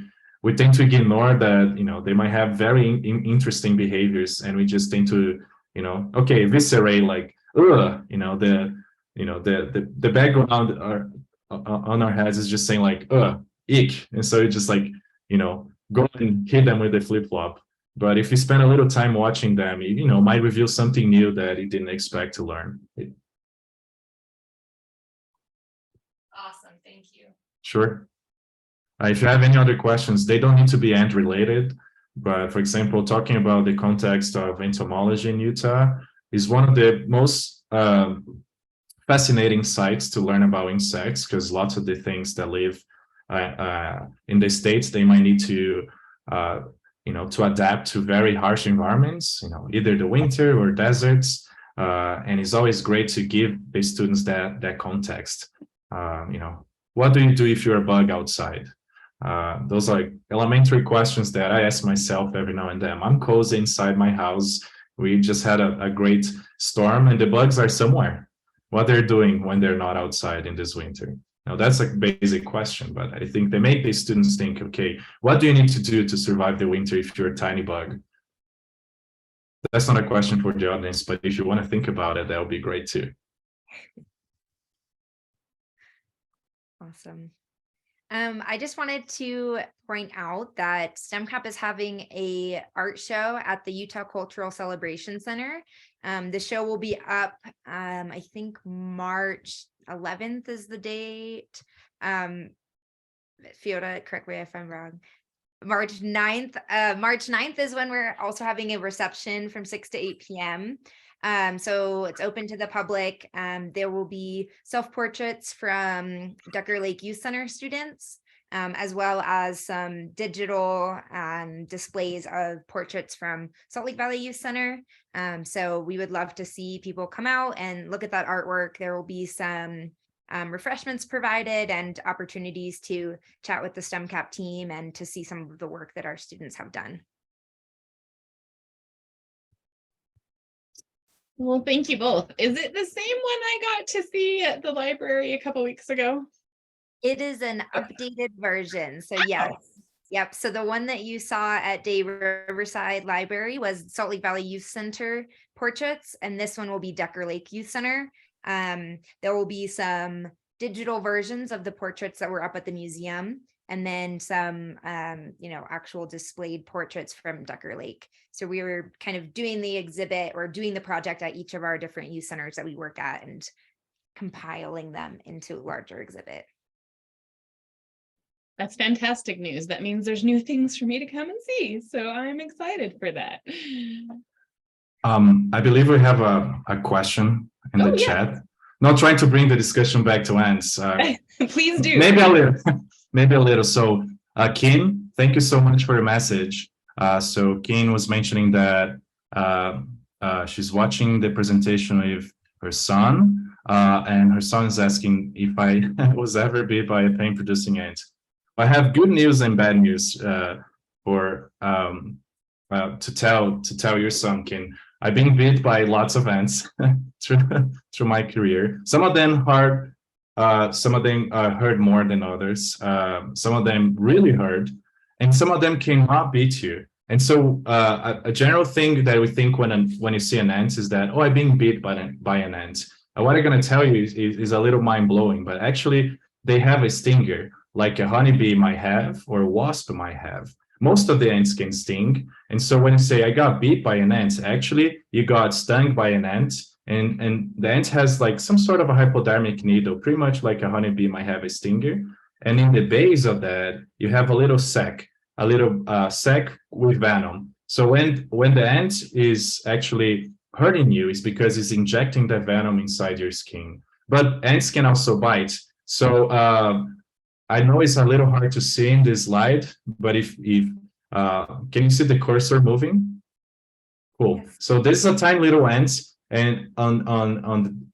tend to ignore that, you know, they might have very interesting behaviors, and we just tend to, you know, okay, eviscerate, like, you know, the background on our heads is just saying like, ick, and so you just like, you know, go and hit them with the flip-flop. But if you spend a little time watching them, you know, might reveal something new that you didn't expect to learn. Awesome, thank you. Sure. If you have any other questions, they don't need to be ant related, but for example, talking about the context of entomology in Utah is one of the most fascinating sites to learn about insects, because lots of the things that live in the States, they might need to you know, to adapt to very harsh environments, you know, either the winter or deserts. And it's always great to give the students that context. You know, what do you do if you're a bug outside? Those are elementary questions that I ask myself every now and then. I'm cozy inside my house. We just had a great storm and the bugs are somewhere. What they're doing when they're not outside in this winter? Now, that's a basic question, but I think they make these students think, okay, what do you need to do to survive the winter if you're a tiny bug? That's not a question for the audience, but if you want to think about it, that would be great too. Awesome. I just wanted to point out that STEMCAP is having a art show at the Utah Cultural Celebration Center. The show will be up, I think March 11th is the date. Fiona, correct me if I'm wrong. March 9th. March 9th is when we're also having a reception from 6 to 8 p.m. So it's open to the public. There will be self-portraits from Ducker Lake Youth Center students, as well as some digital displays of portraits from Salt Lake Valley Youth Center. So we would love to see people come out and look at that artwork. There will be some refreshments provided and opportunities to chat with the STEMCAP team and to see some of the work that our students have done. Well, thank you both. Is it the same one I got to see at the library a couple weeks ago? It is an updated version. So yes. Yep. So the one that you saw at Day Riverside Library was Salt Lake Valley Youth Center portraits, and this one will be Ducker Lake Youth Center. There will be some digital versions of the portraits that were up at the museum, and then some, you know, actual displayed portraits from Ducker Lake. So we were kind of doing the exhibit or doing the project at each of our different youth centers that we work at and compiling them into a larger exhibit. That's fantastic news. That means there's new things for me to come and see. So I'm excited for that. I believe we have a question in the chat. Not trying to bring the discussion back to ends. Please do. Maybe a little. Maybe a little. So, Kim, thank you so much for your message. So, Kim was mentioning that she's watching the presentation with her son, and her son is asking if I was ever bit by a pain-producing ant. I have good news and bad news for to tell your son, Kim. I've been bit by lots of ants through my career. Some of them hurt. Some of them hurt more than others. Some of them really hurt, and some of them cannot beat you. And so, a general thing that we think when you see an ant is that, oh, I've been bit by an ant. What I'm going to tell you is a little mind blowing, but actually they have a stinger, like a honeybee might have or a wasp might have. Most of the ants can sting. And so when you say I got bit by an ant, actually you got stung by an ant and the ant has like some sort of a hypodermic needle, pretty much like a honeybee might have a stinger. And in the base of that, you have a little sac with venom. So when the ant is actually hurting you, it's because it's injecting the venom inside your skin. But ants can also bite. So I know it's a little hard to see in this slide, but if can you see the cursor moving? Cool. Yes. So this is a tiny little ant, and on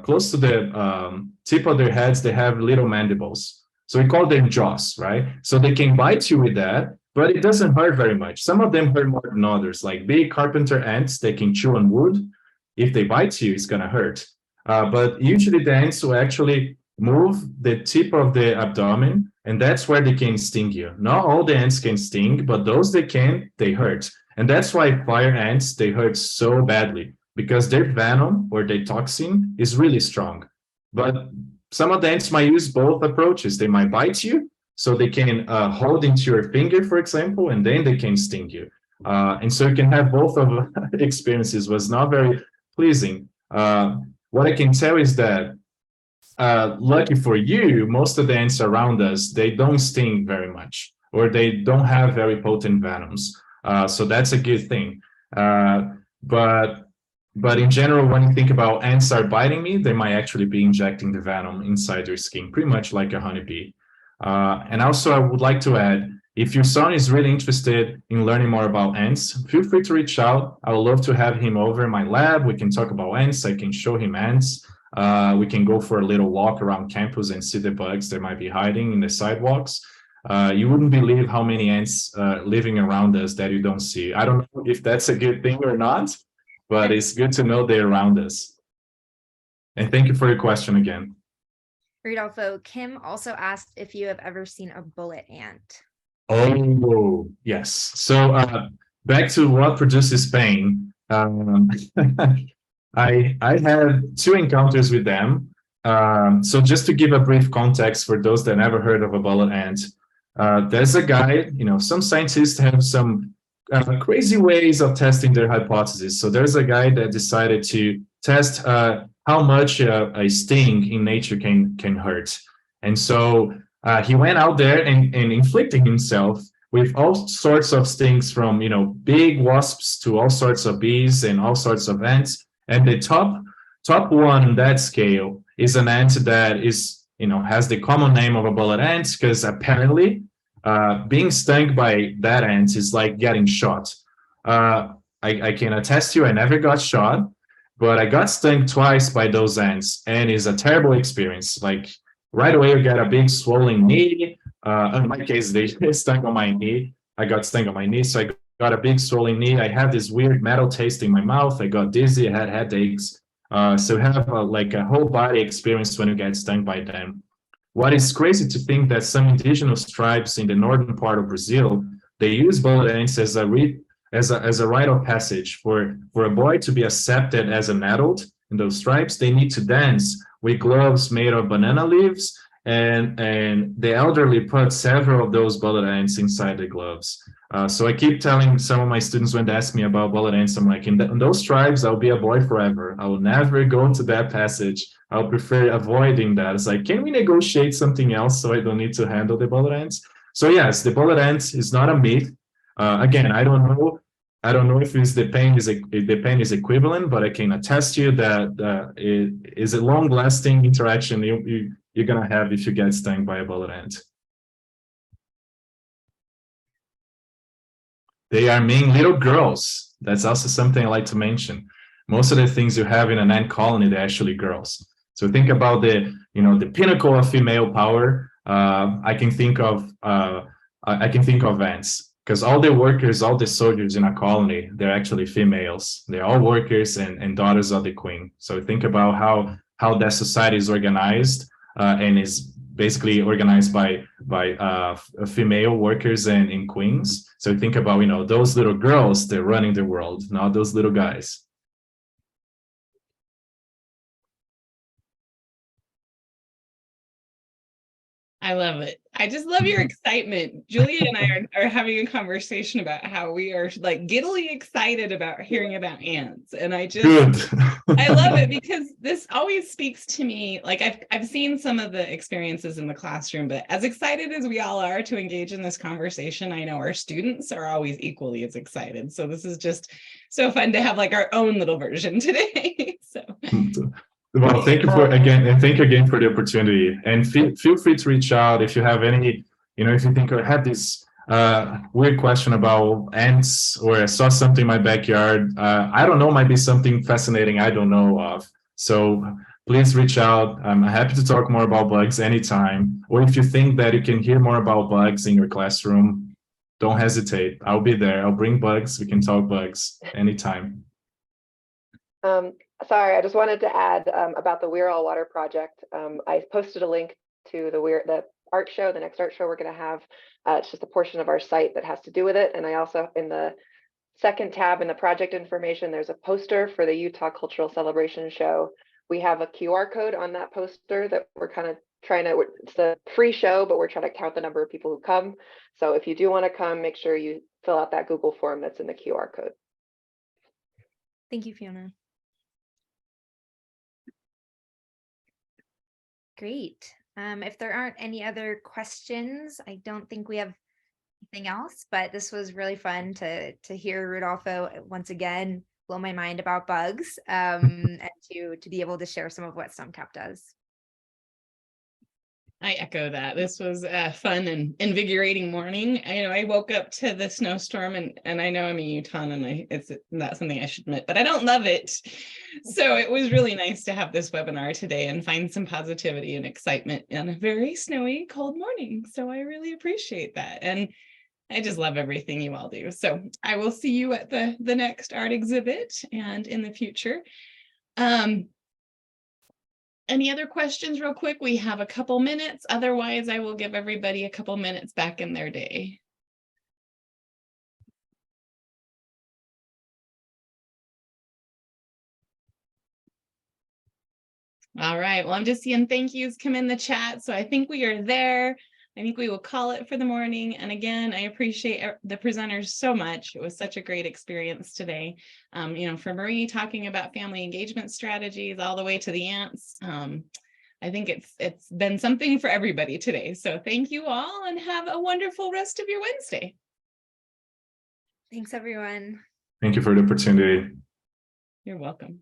close to the tip of their heads, they have little mandibles. So we call them jaws, right? So they can bite you with that, but it doesn't hurt very much. Some of them hurt more than others, like big carpenter ants, they can chew on wood. If they bite you, it's gonna hurt. But usually the ants will actually move the tip of the abdomen, and that's where they can sting you. Not all the ants can sting, but those that can, they hurt. And that's why fire ants, they hurt so badly, because their venom or their toxin is really strong. But some of the ants might use both approaches. They might bite you, so they can hold into your finger, for example, and then they can sting you. And so you can have both of experiences. Was not very pleasing. What I can tell is that lucky for you, most of the ants around us, they don't sting very much, or they don't have very potent venoms. So that's a good thing. But in general, when you think about ants are biting me, they might actually be injecting the venom inside your skin, pretty much like a honeybee. And also, I would like to add, if your son is really interested in learning more about ants, feel free to reach out. I would love to have him over in my lab. We can talk about ants. I can show him ants. We can go for a little walk around campus and see the bugs that might be hiding in the sidewalks. You wouldn't believe how many ants living around us that you don't see. I don't know if that's a good thing or not, but it's good to know they're around us. And thank you for your question again. Rodolfo, Kim also asked if you have ever seen a bullet ant. Oh, yes. So back to what produces pain. I had 2 encounters with them. So just to give a brief context for those that never heard of a bullet ant, there's a guy, some scientists have some crazy ways of testing their hypotheses. So there's a guy that decided to test how much a sting in nature can hurt. And so he went out there and inflicted himself with all sorts of stings, from big wasps to all sorts of bees and all sorts of ants. And the top one on that scale is an ant that is, has the common name of a bullet ant, because apparently being stung by that ant is like getting shot. I can attest to you, I never got shot, but I got stung twice by those ants, and it's a terrible experience. Like right away, you get a big swollen knee. In my case, they stung on my knee. I got stung on my knee, so I got a big swollen knee. I had this weird metal taste in my mouth. I got dizzy. I had headaches. So you have like a whole body experience when you get stung by them. What is crazy to think that some indigenous tribes in the northern part of Brazil, they use bullet ants as a rite of passage for a boy to be accepted as an adult in those tribes. They need to dance with gloves made of banana leaves, and the elderly put several of those bullet ants inside the gloves. So I keep telling some of my students when they ask me about bullet ants, I'm like, in those tribes, I'll be a boy forever. I will never go into that passage. I'll prefer avoiding that. It's like, can we negotiate something else so I don't need to handle the bullet ants? So yes, the bullet ant is not a myth. Again, I don't know if the pain is equivalent, but I can attest to you that it is a long-lasting interaction you're gonna have if you get stung by a bullet ant. They are mean little girls. That's also something I like to mention. Most of the things you have in an ant colony, they're actually girls. So think about the pinnacle of female power. I can think of ants, because all the workers, all the soldiers in a colony, they're actually females. They're all workers and daughters of the queen. So think about how that society is organized, and is basically organized by female workers and queens. So think about, those little girls, they're running the world, not those little guys. I love it. I just love your excitement. Julia and I are having a conversation about how we are like giddily excited about hearing about ants. And I just, Good. I love it because this always speaks to me. Like I've seen some of the experiences in the classroom, but as excited as we all are to engage in this conversation, I know our students are always equally as excited. So this is just so fun to have like our own little version today. So. Well, thank you and thank you again for the opportunity. And feel free to reach out if you have any, if you think I had this weird question about ants, or I saw something in my backyard. I don't know, might be something fascinating I don't know of. So please reach out. I'm happy to talk more about bugs anytime. Or if you think that you can hear more about bugs in your classroom, don't hesitate. I'll be there. I'll bring bugs. We can talk bugs anytime. Sorry, I just wanted to add about the We're All Water project. I posted a link to the art show, the next art show we're going to have. It's just a portion of our site that has to do with it. And I also, in the second tab in the project information, there's a poster for the Utah Cultural Celebration Show. We have a QR code on that poster that we're kind of trying to, it's a free show, but we're trying to count the number of people who come. So if you do want to come, make sure you fill out that Google form that's in the QR code. Thank you, Fiona. Great. If there aren't any other questions, I don't think we have anything else, but this was really fun to hear Rodolfo once again blow my mind about bugs, and to be able to share some of what STEMCAP does. I echo that. This was a fun and invigorating morning. I woke up to the snowstorm, and I know I'm a Utahn, and it's not something I should admit, but I don't love it. So it was really nice to have this webinar today and find some positivity and excitement on a very snowy, cold morning. So I really appreciate that. And I just love everything you all do. So I will see you at the next art exhibit and in the future. Any other questions real quick? We have a couple minutes. Otherwise, I will give everybody a couple minutes back in their day. All right. Well, I'm just seeing thank yous come in the chat. So I think we are there. I think we will call it for the morning. And again, I appreciate the presenters so much. It was such a great experience today. For Marie talking about family engagement strategies all the way to the ants. I think it's been something for everybody today. So thank you all and have a wonderful rest of your Wednesday. Thanks, everyone. Thank you for the opportunity. You're welcome.